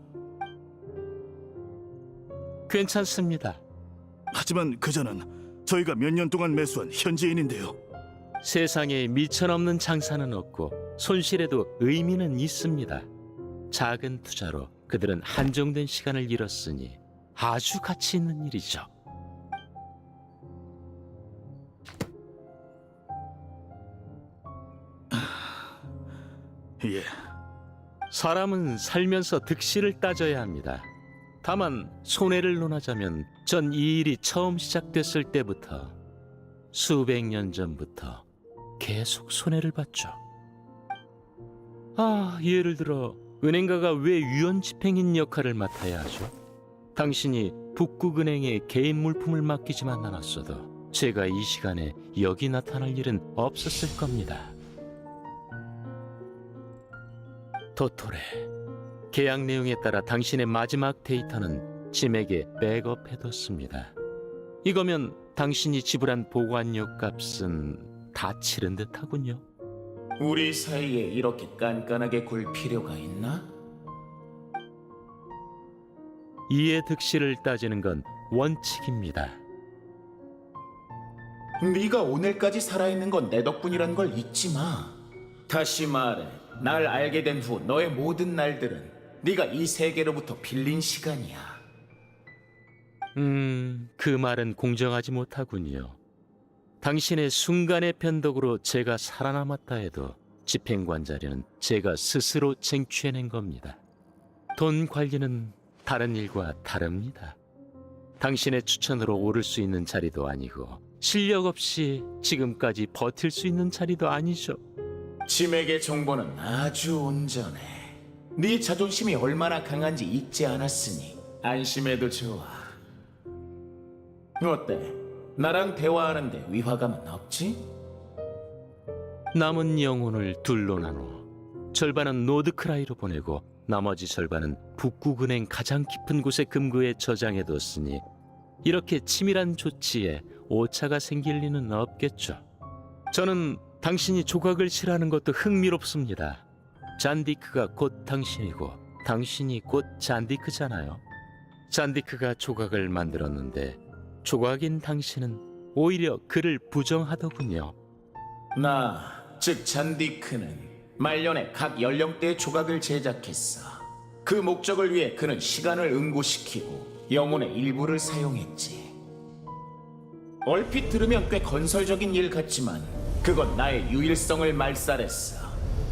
괜찮습니다. 하지만 그자는 저희가 몇 년 동안 매수한 현지인인데요. 세상에 미천없는 장사는 없고 손실에도 의미는 있습니다. 작은 투자로 그들은 한정된 시간을 잃었으니 아주 가치 있는 일이죠. 예, 사람은 살면서 득실을 따져야 합니다. 다만 손해를 논하자면 전 이 일이 처음 시작됐을 때부터 수백 년 전부터 계속 손해를 봤죠. 예를 들어 은행가가 왜 위헌집행인 역할을 맡아야 하죠? 당신이 북극은행에 개인 물품을 맡기지만 않았어도 제가 이 시간에 여기 나타날 일은 없었을 겁니다. 도토레, 계약 내용에 따라 당신의 마지막 데이터는 짐에게 백업해뒀습니다. 이거면 당신이 지불한 보관료 값은 다 치른 듯하군요. 우리 사이에 이렇게 깐깐하게 굴 필요가 있나? 이해 득실을 따지는 건 원칙입니다. 네가 오늘까지 살아있는 건 내 덕분이란 걸 잊지 마. 다시 말해, 날 알게 된 후 너의 모든 날들은 네가 이 세계로부터 빌린 시간이야. 그 말은 공정하지 못하군요. 당신의 순간의 변덕으로 제가 살아남았다 해도 집행관 자리는 제가 스스로 쟁취해낸 겁니다. 돈 관리는 다른 일과 다릅니다. 당신의 추천으로 오를 수 있는 자리도 아니고 실력 없이 지금까지 버틸 수 있는 자리도 아니죠. 짐에게 정보는 아주 온전해. 네 자존심이 얼마나 강한지 잊지 않았으니 안심해도 좋아. 어때? 나랑 대화하는데 위화감은 없지? 남은 영혼을 둘로 나눠 절반은 노드크라이로 보내고 나머지 절반은 북극은행 가장 깊은 곳에 금고에 저장해뒀으니 이렇게 치밀한 조치에 오차가 생길 리는 없겠죠. 저는 당신이 조각을 싫어하는 것도 흥미롭습니다. 잔디크가 곧 당신이고 당신이 곧 잔디크잖아요. 잔디크가 조각을 만들었는데 조각인 당신은 오히려 그를 부정하더군요. 즉 잔디크는 말년에 각 연령대의 조각을 제작했어. 그 목적을 위해 그는 시간을 응고시키고 영혼의 일부를 사용했지. 얼핏 들으면 꽤 건설적인 일 같지만 그건 나의 유일성을 말살했어.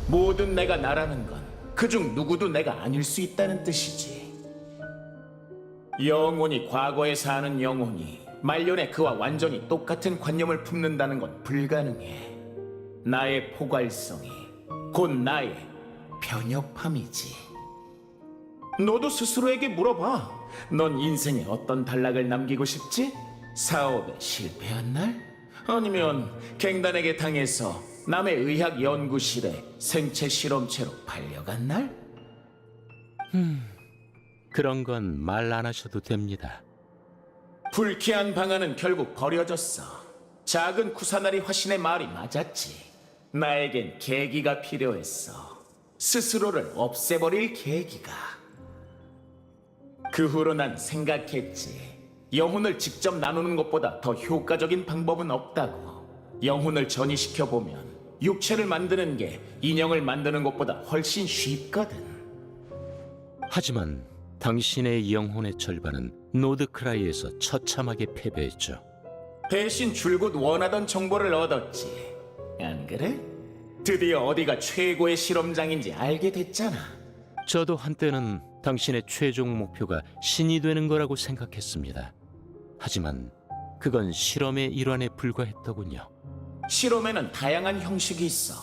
모든 내가 나라는 건 그중 누구도 내가 아닐 수 있다는 뜻이지. 영혼이 과거에 사는 영혼이 말년에 그와 완전히 똑같은 관념을 품는다는 건 불가능해. 나의 포괄성이 곧 나의 편협함이지. 너도 스스로에게 물어봐. 넌 인생에 어떤 단락을 남기고 싶지? 사업에 실패한 날? 아니면 갱단에게 당해서 남의 의학 연구실에 생체 실험체로 팔려간 날? 그런 건 말 안 하셔도 됩니다. 불쾌한 방안은 결국 버려졌어. 작은 쿠사나리 화신의 말이 맞았지. 나에겐 계기가 필요했어. 스스로를 없애버릴 계기가. 그 후로 난 생각했지. 영혼을 직접 나누는 것보다 더 효과적인 방법은 없다고. 영혼을 전이시켜보면 육체를 만드는 게 인형을 만드는 것보다 훨씬 쉽거든. 하지만 당신의 영혼의 절반은 노드크라이에서 처참하게 패배했죠. 대신 줄곧 원하던 정보를 얻었지. 안 그래? 드디어 어디가 최고의 실험장인지 알게 됐잖아. 저도 한때는 당신의 최종 목표가 신이 되는 거라고 생각했습니다. 하지만 그건 실험의 일환에 불과했더군요. 실험에는 다양한 형식이 있어.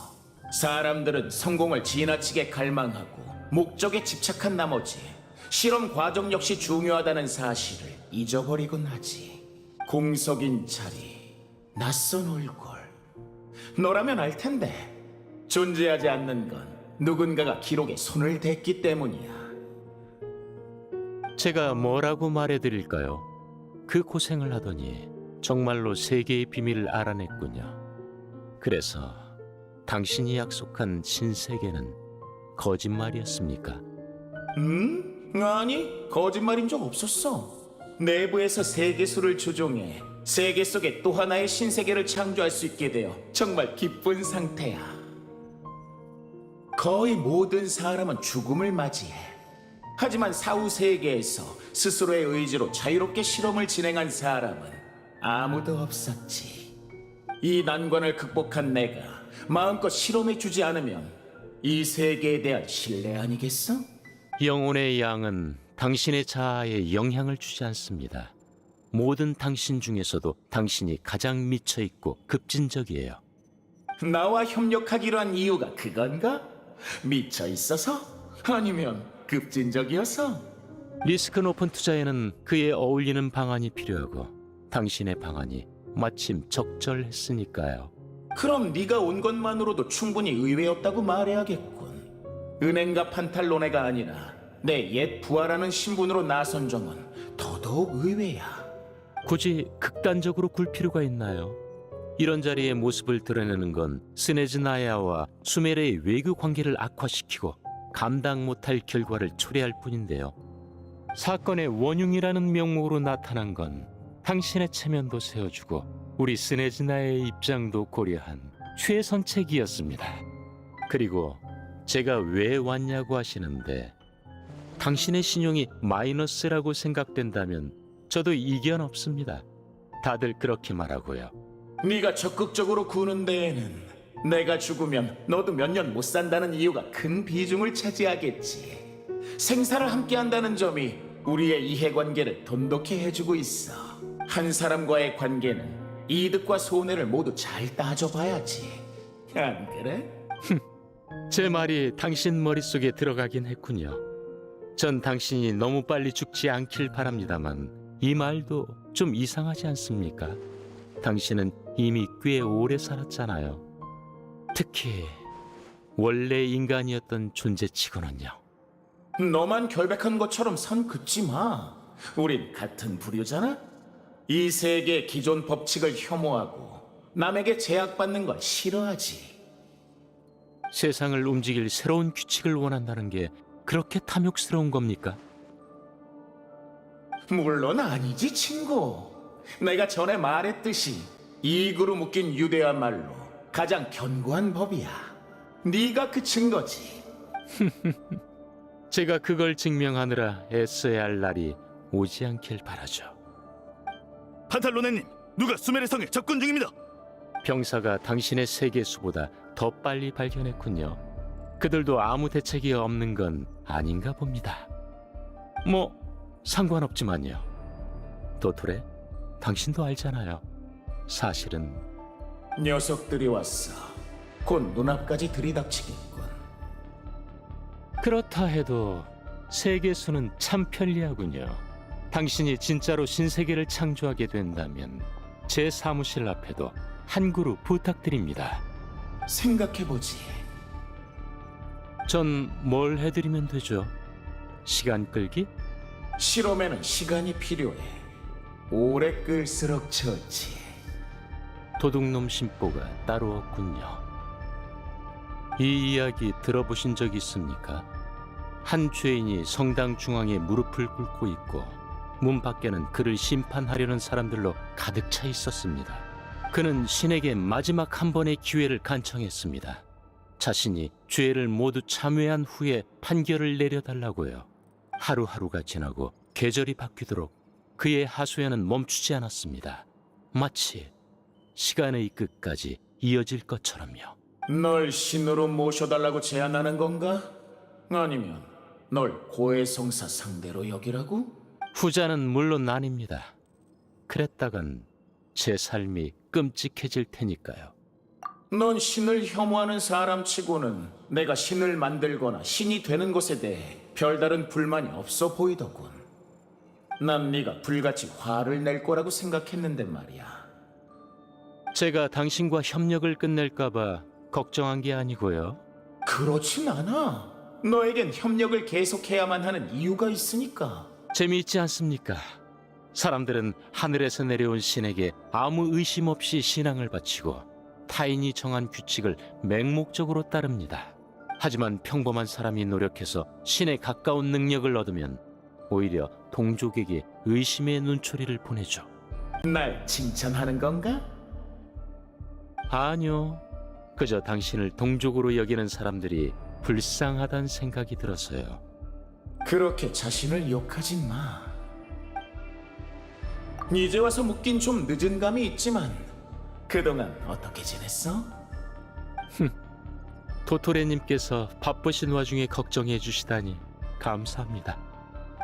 사람들은 성공을 지나치게 갈망하고 목적에 집착한 나머지 실험 과정 역시 중요하다는 사실을 잊어버리곤 하지. 공석인 자리, 낯선 얼굴. 너라면 알 텐데. 존재하지 않는 건 누군가가 기록에 손을 댔기 때문이야. 제가 뭐라고 말해드릴까요? 그 고생을 하더니 정말로 세계의 비밀을 알아냈군요. 그래서 당신이 약속한 신세계는 거짓말이었습니까? 아니, 거짓말인 적 없었어. 내부에서 세계수를 조종해 세계 속에 또 하나의 신세계를 창조할 수 있게 되어 정말 기쁜 상태야. 거의 모든 사람은 죽음을 맞이해. 하지만 사후 세계에서 스스로의 의지로 자유롭게 실험을 진행한 사람은 아무도 없었지. 이 난관을 극복한 내가 마음껏 실험해주지 않으면 이 세계에 대한 신뢰 아니겠어? 영혼의 양은 당신의 자아에 영향을 주지 않습니다. 모든 당신 중에서도 당신이 가장 미쳐있고 급진적이에요. 나와 협력하기로 한 이유가 그건가? 미쳐있어서? 아니면 급진적이어서? 리스크 높은 투자에는 그에 어울리는 방안이 필요하고 당신의 방안이 마침 적절했으니까요. 그럼 네가 온 것만으로도 충분히 의외였다고 말해야겠군. 은행가 판탈로네가 아니라 내 옛 부하라는 신분으로 나선 점은 더더욱 의외야. 굳이 극단적으로 굴 필요가 있나요? 이런 자리에 모습을 드러내는 건 스네즈나야와 수메르의 외교 관계를 악화시키고 감당 못할 결과를 초래할 뿐인데요. 사건의 원흉이라는 명목으로 나타난 건 당신의 체면도 세워주고 우리 스네즈나야의 입장도 고려한 최선책이었습니다. 그리고 제가 왜 왔냐고 하시는데 당신의 신용이 마이너스라고 생각된다면 저도 이견 없습니다. 다들 그렇게 말하고요. 네가 적극적으로 구는 데에는 내가 죽으면 너도 몇 년 못 산다는 이유가 큰 비중을 차지하겠지. 생사를 함께한다는 점이 우리의 이해관계를 돈독히 해주고 있어. 한 사람과의 관계는 이득과 손해를 모두 잘 따져봐야지. 안 그래? 제 말이 당신 머릿속에 들어가긴 했군요. 전 당신이 너무 빨리 죽지 않길 바랍니다만 이 말도 좀 이상하지 않습니까? 당신은 이미 꽤 오래 살았잖아요. 특히 원래 인간이었던 존재치고는요. 너만 결백한 것처럼 선 긋지 마. 우린 같은 부류잖아. 이 세계의 기존 법칙을 혐오하고 남에게 제약받는 걸 싫어하지. 세상을 움직일 새로운 규칙을 원한다는 게 그렇게 탐욕스러운 겁니까? 물론 아니지, 친구. 내가 전에 말했듯이 이익으로 묶인 유대야말로 가장 견고한 법이야. 네가 그 증거지. 제가 그걸 증명하느라 애써야 할 날이 오지 않길 바라죠. 판탈로네님, 누가 수메르 성에 접근 중입니다. 병사가 당신의 세계수보다 더 빨리 발견했군요. 그들도 아무 대책이 없는 건 아닌가 봅니다. 뭐 상관없지만요. 도토레, 당신도 알잖아요. 사실은 녀석들이 왔어. 곧 눈앞까지 들이닥치겠군. 그렇다 해도 세계수는 참 편리하군요. 당신이 진짜로 신세계를 창조하게 된다면 제 사무실 앞에도 한 그루 부탁드립니다. 생각해보지. 전 뭘 해드리면 되죠? 시간 끌기? 실험에는 시간이 필요해. 오래 끌수록 좋지. 도둑놈 심보가 따로 없군요. 이 이야기 들어보신 적 있습니까? 한 죄인이 성당 중앙에 무릎을 꿇고 있고 문 밖에는 그를 심판하려는 사람들로 가득 차 있었습니다. 그는 신에게 마지막 한 번의 기회를 간청했습니다. 자신이 죄를 모두 참회한 후에 판결을 내려달라고요. 하루하루가 지나고 계절이 바뀌도록 그의 하소연은 멈추지 않았습니다. 마치 시간의 끝까지 이어질 것처럼요. 널 신으로 모셔달라고 제안하는 건가? 아니면 널 고해성사 상대로 여기라고? 후자는 물론 아닙니다. 그랬다간 제 삶이 끔찍해질 테니까요. 넌 신을 혐오하는 사람치고는 내가 신을 만들거나 신이 되는 것에 대해 별다른 불만이 없어 보이더군. 난 네가 불같이 화를 낼 거라고 생각했는데 말이야. 제가 당신과 협력을 끝낼까봐 걱정한 게 아니고요. 그렇진 않아. 너에겐 협력을 계속해야만 하는 이유가 있으니까. 재미있지 않습니까? 사람들은 하늘에서 내려온 신에게 아무 의심 없이 신앙을 바치고 타인이 정한 규칙을 맹목적으로 따릅니다. 하지만 평범한 사람이 노력해서 신에 가까운 능력을 얻으면 오히려 동족에게 의심의 눈초리를 보내죠. 날 칭찬하는 건가? 아니요. 그저 당신을 동족으로 여기는 사람들이 불쌍하단 생각이 들어서요. 그렇게 자신을 욕하지 마. 이제 와서 묻긴 좀 늦은 감이 있지만 그동안 어떻게 지냈어? 도토레님께서 바쁘신 와중에 걱정해 주시다니 감사합니다.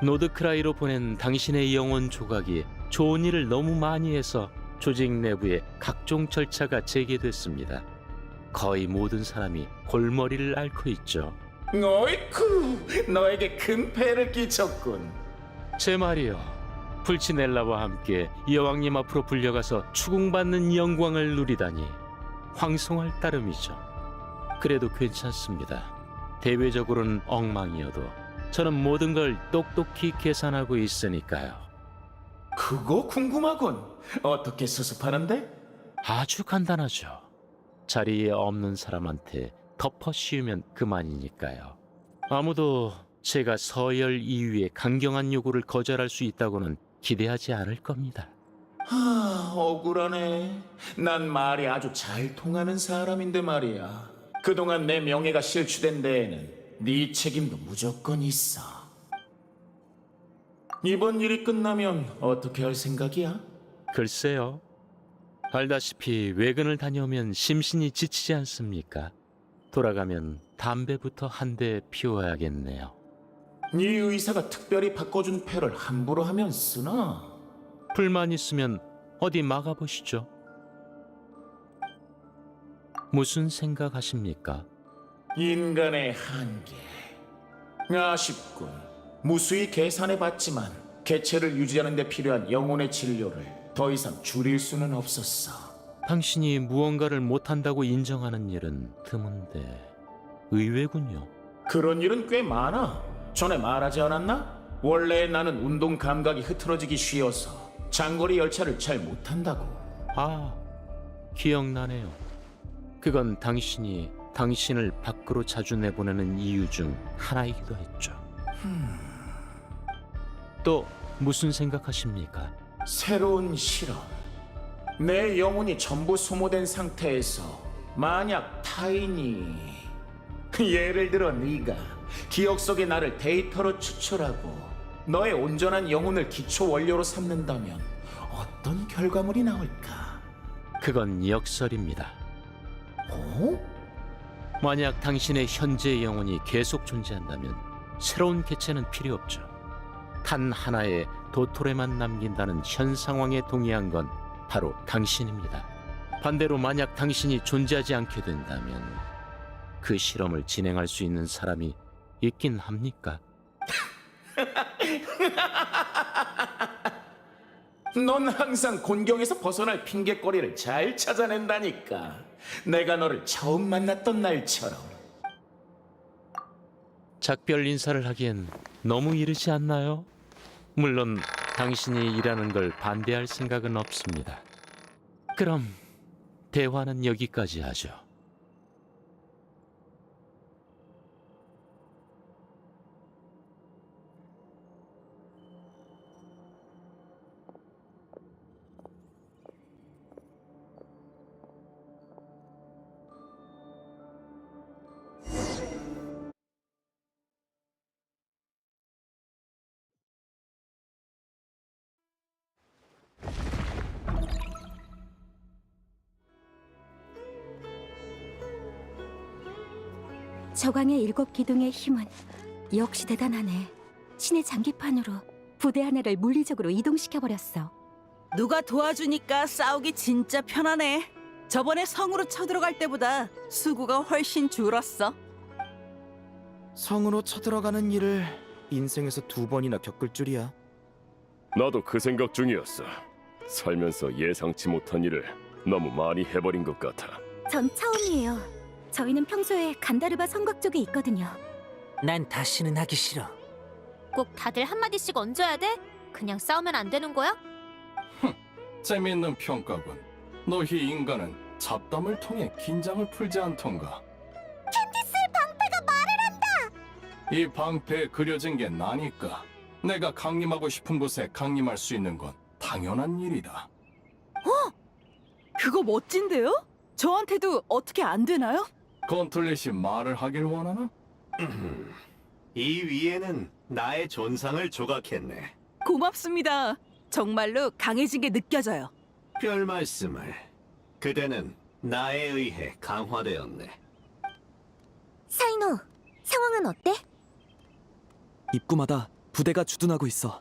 노드크라이로 보낸 당신의 영혼 조각이 좋은 일을 너무 많이 해서 조직 내부에 각종 절차가 재개됐습니다. 거의 모든 사람이 골머리를 앓고 있죠. 어이쿠, 너에게 큰 폐를 끼쳤군. 제 말이요. 불치넬라와 함께 여왕님 앞으로 불려가서 추궁받는 영광을 누리다니 황송할 따름이죠. 그래도 괜찮습니다. 대외적으로는 엉망이어도 저는 모든 걸 똑똑히 계산하고 있으니까요. 그거 궁금하군. 어떻게 수습하는데? 아주 간단하죠. 자리에 없는 사람한테 덮어 씌우면 그만이니까요. 아무도 제가 서열 2위의 강경한 요구를 거절할 수 있다고는 기대하지 않을 겁니다. 억울하네. 난 말이 아주 잘 통하는 사람인데 말이야. 그동안 내 명예가 실추된 데에는 네 책임도 무조건 있어. 이번 일이 끝나면 어떻게 할 생각이야? 글쎄요. 알다시피 외근을 다녀오면 심신이 지치지 않습니까? 돌아가면 담배부터 한 대 피워야겠네요. 네 의사가 특별히 바꿔준 패를 함부로 하면 쓰나? 불만 있으면 어디 막아보시죠. 무슨 생각하십니까? 인간의 한계. 아쉽군. 무수히 계산해봤지만 개체를 유지하는 데 필요한 영혼의 진료를 더 이상 줄일 수는 없었어. 당신이 무언가를 못한다고 인정하는 일은 드문데 의외군요. 그런 일은 꽤 많아. 전에 말하지 않았나? 원래 나는 운동 감각이 흐트러지기 쉬워서 장거리 열차를 잘 못한다고. 아, 기억나네요. 그건 당신이 당신을 밖으로 자주 내보내는 이유 중 하나이기도 했죠. 또 무슨 생각하십니까? 새로운 실험. 내 영혼이 전부 소모된 상태에서 만약 타인이 예를 들어 네가 기억 속의 나를 데이터로 추출하고 너의 온전한 영혼을 기초 원료로 삼는다면 어떤 결과물이 나올까? 그건 역설입니다. 어? 만약 당신의 현재 영혼이 계속 존재한다면 새로운 개체는 필요 없죠. 단 하나의 도토레만 남긴다는 현 상황에 동의한 건 바로 당신입니다. 반대로 만약 당신이 존재하지 않게 된다면 그 실험을 진행할 수 있는 사람이 있긴 합니까? 넌 항상 곤경에서 벗어날 핑곗거리를 잘 찾아낸다니까. 내가 너를 처음 만났던 날처럼. 작별 인사를 하기엔 너무 이르지 않나요? 물론 당신이 일하는 걸 반대할 생각은 없습니다. 그럼 대화는 여기까지 하죠. 저광의 7기둥의 힘은 역시 대단하네. 신의 장기판으로 부대 하나를 물리적으로 이동시켜버렸어. 누가 도와주니까 싸우기 진짜 편하네. 저번에 성으로 쳐들어갈 때보다 수고가 훨씬 줄었어. 성으로 쳐들어가는 일을 인생에서 2번이나 겪을 줄이야. 나도 그 생각 중이었어. 살면서 예상치 못한 일을 너무 많이 해버린 것 같아. 전 처음이에요. 저희는 평소에 간다르바 성곽 쪽에 있거든요. 난 다시는 하기 싫어. 꼭 다들 한마디씩 얹어야 돼? 그냥 싸우면 안 되는 거야? 재미있는 평가군. 너희 인간은 잡담을 통해 긴장을 풀지 않던가. 캔디스 방패가 말을 한다! 이 방패에 그려진 게 나니까 내가 강림하고 싶은 곳에 강림할 수 있는 건 당연한 일이다. 그거 멋진데요? 저한테도 어떻게 안 되나요? 건틀릿이 말을 하길 원하나? 이 위에는 나의 존상을 조각했네. 고맙습니다. 정말로 강해진 게 느껴져요. 별 말씀을. 그대는 나에 의해 강화되었네. 사이노, 상황은 어때? 입구마다 부대가 주둔하고 있어.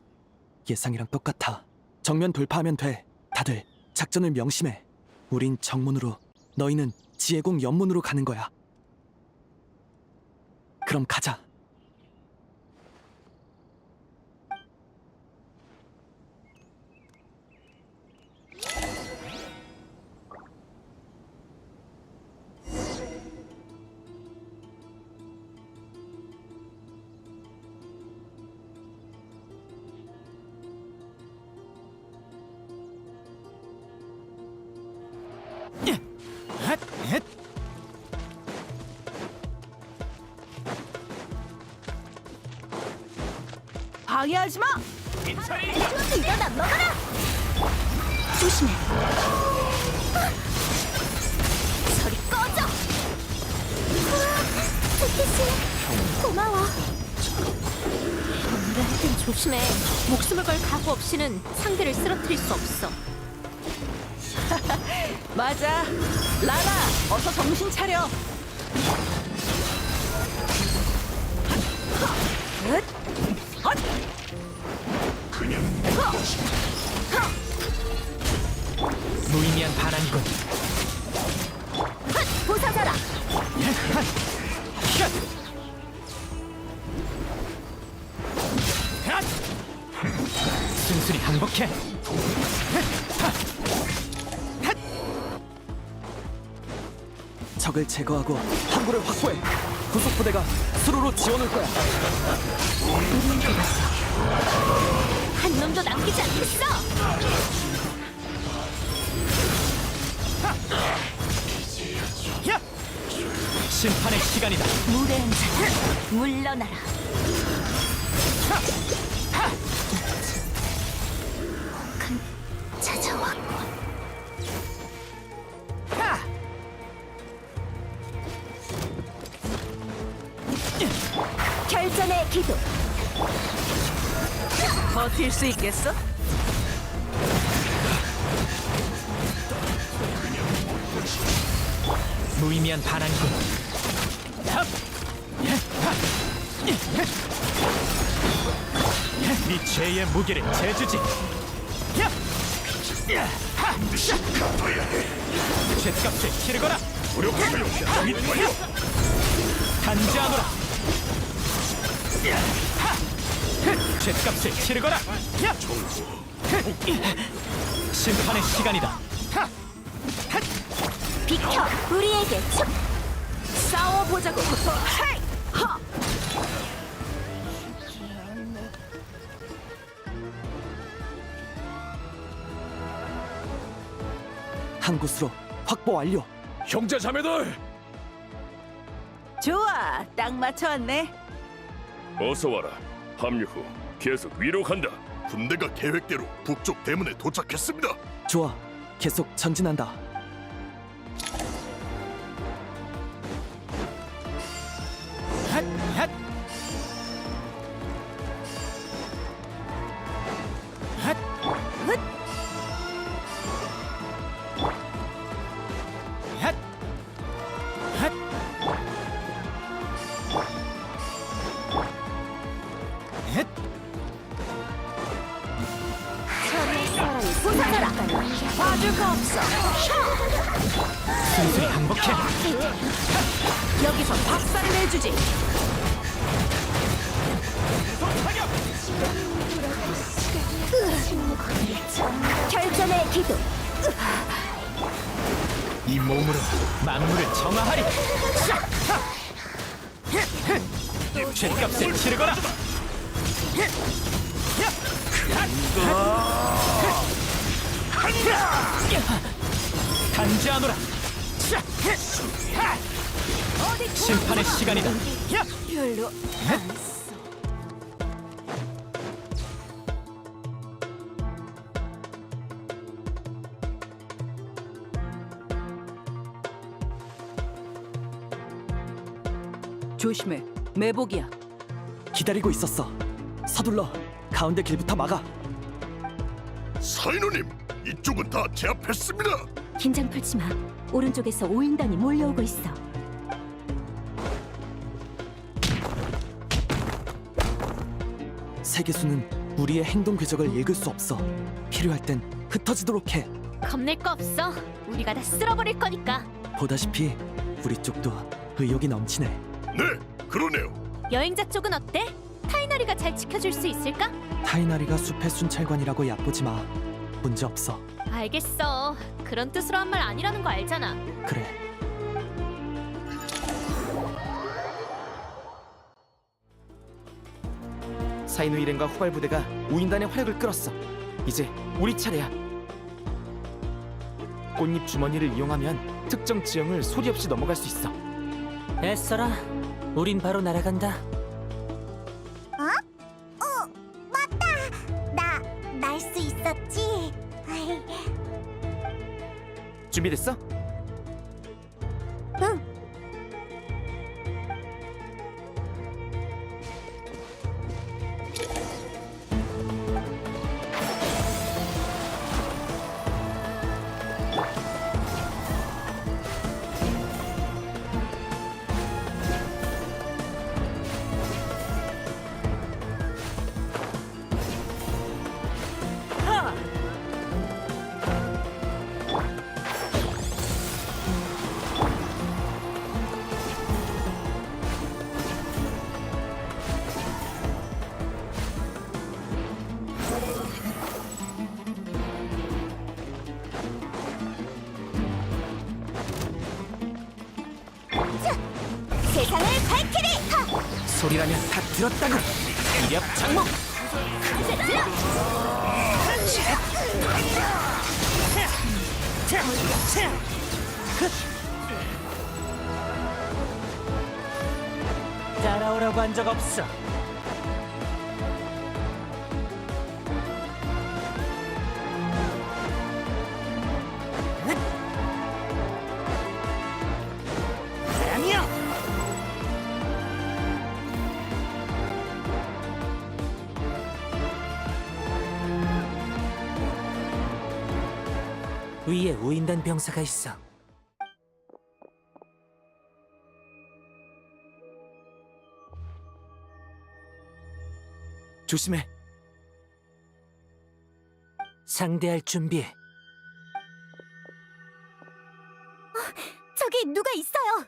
예상이랑 똑같아. 정면 돌파하면 돼. 다들 작전을 명심해. 우린 정문으로, 너희는 지혜공 옆문으로 가는 거야. 그럼 가자. 방해하지 마. 이러다 먹어라! 조심해. 저리 꺼져! 제키씨, 고마워. 일을 할 땐 조심해. 목숨을 걸 각오 없이는 상대를 쓰러뜨릴 수 없어. 맞아. 라라, 어서 정신 차려. 무의미한 반항이군. 부서져라! 순순히 항복해. 적을 제거하고 항구를 확보해. 구속 부대가 수로로 지원할 거야. 한 놈도 남기지 않겠어! 심판의 시간이다. 무례한 자, 물러나라. 큰 찾아왔군. 결전의 기도. 버틸 수 있겠어? 무의미한 반항이군. 네 죄의 무게를 재주지. 죄값을 치르거라. 단지하노라. 죄값을 치르거라. 심판의 시간이다. 비켜! 우리에게 축! 싸워보자고. 헤이! 하! 항구 수로 확보 완료. 형제 자매들, 좋아, 딱 맞춰왔네. 어서 와라. 합류 후 계속 위로 간다. 군대가 계획대로 북쪽 대문에 도착했습니다. 좋아, 계속 전진한다. 부서져라! 봐줄 거 없어. 순순히 항복해. 여기서 박살을 내주지. 결전의 기도. 이 몸으로 만물을 정화하리. 죄값을 치르거라. 단지하노라. 심판의 시간이다. 별로 조심해. 매복이야. 기다리고 있었어. 서둘러. 가운데 길부터 막아. 사인우님, 이쪽은 다 제압했습니다. 긴장 풀지 마. 오른쪽에서 오인단이 몰려오고 있어. 세계수는 우리의 행동 궤적을 읽을 수 없어. 필요할 땐 흩어지도록 해. 겁낼 거 없어. 우리가 다 쓸어버릴 거니까. 보다시피 우리 쪽도 의욕이 넘치네. 네, 그러네요. 여행자 쪽은 어때? 타이나리가 잘 지켜줄 수 있을까? 타이나리가 숲의 순찰관이라고 얕보지 마. 문제 없어. 알겠어. 그런 뜻으로 한 말 아니라는 거 알잖아. 그래. 사이누 일행과 후발 부대가 우인단의 화력을 끌었어. 이제 우리 차례야. 꽃잎 주머니를 이용하면 특정 지형을 소리 없이 넘어갈 수 있어. 애써라. 우린 바로 날아간다. 있었지. 준비됐어? 응. 세상을 밝히리! 소리라면 다 들었다고. 이력 장목. 따라오라고 한 적 없어. 아니요. 위에 우인단 병사가 있어. 조심해. 상대할 준비해. 저기 누가 있어요.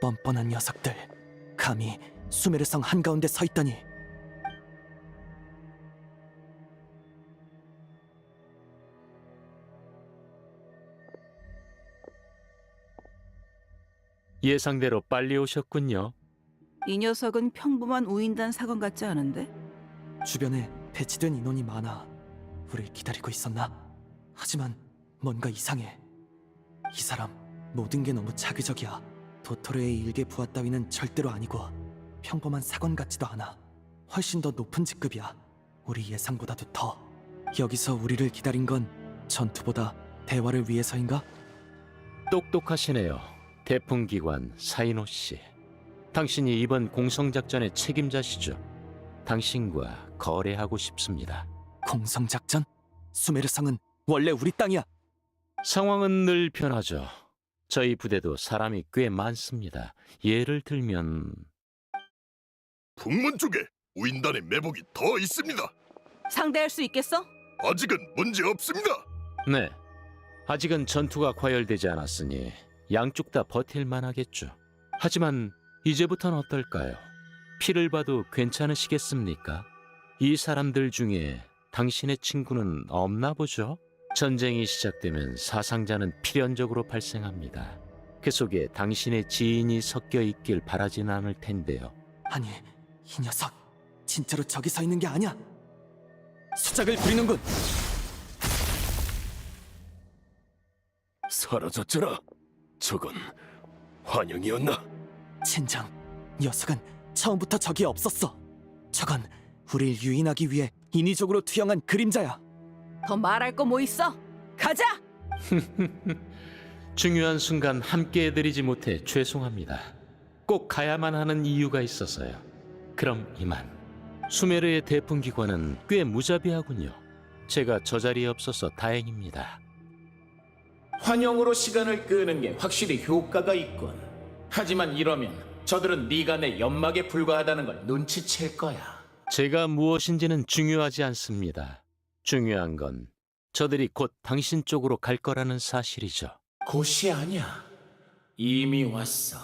뻔뻔한 녀석들. 감히 수메르성 한가운데 서 있다니. 예상대로 빨리 오셨군요. 이 녀석은 평범한 우인단 사관 같지 않은데? 주변에 배치된 인원이 많아. 우릴 기다리고 있었나? 하지만 뭔가 이상해. 이 사람 모든 게 너무 자기적이야. 도토르의 일개 부하 따위는 절대로 아니고 평범한 사관 같지도 않아. 훨씬 더 높은 직급이야. 우리 예상보다도 더. 여기서 우리를 기다린 건 전투보다 대화를 위해서인가? 똑똑하시네요. 태풍기관 사이노 씨. 당신이 이번 공성작전의 책임자시죠. 당신과 거래하고 싶습니다. 공성작전? 수메르성은 원래 우리 땅이야. 상황은 늘 변하죠. 저희 부대도 사람이 꽤 많습니다. 예를 들면 북문 쪽에 우인단의 매복이 더 있습니다. 상대할 수 있겠어? 아직은 문제 없습니다. 네, 아직은 전투가 과열되지 않았으니 양쪽 다 버틸만 하겠죠. 하지만 이제부터는 어떨까요? 피를 봐도 괜찮으시겠습니까? 이 사람들 중에 당신의 친구는 없나 보죠? 전쟁이 시작되면 사상자는 필연적으로 발생합니다. 그 속에 당신의 지인이 섞여 있길 바라진 않을 텐데요. 아니, 이 녀석 진짜로 저기 서 있는 게 아니야. 수작을 부리는군. 사라졌잖아. 저건 환영이었나? 젠장, 녀석은 처음부터 적이 없었어. 저건 우릴 유인하기 위해 인위적으로 투영한 그림자야. 더 말할 거 뭐 있어? 가자! 중요한 순간 함께 해드리지 못해 죄송합니다. 꼭 가야만 하는 이유가 있어서요. 그럼 이만. 수메르의 대풍기관은 꽤 무자비하군요. 제가 저 자리에 없어서 다행입니다. 환영으로 시간을 끄는 게 확실히 효과가 있군. 하지만 이러면 저들은 네가 내 연막에 불과하다는 걸 눈치챌 거야. 제가 무엇인지는 중요하지 않습니다. 중요한 건 저들이 곧 당신 쪽으로 갈 거라는 사실이죠. 곧이 아니야. 이미 왔어.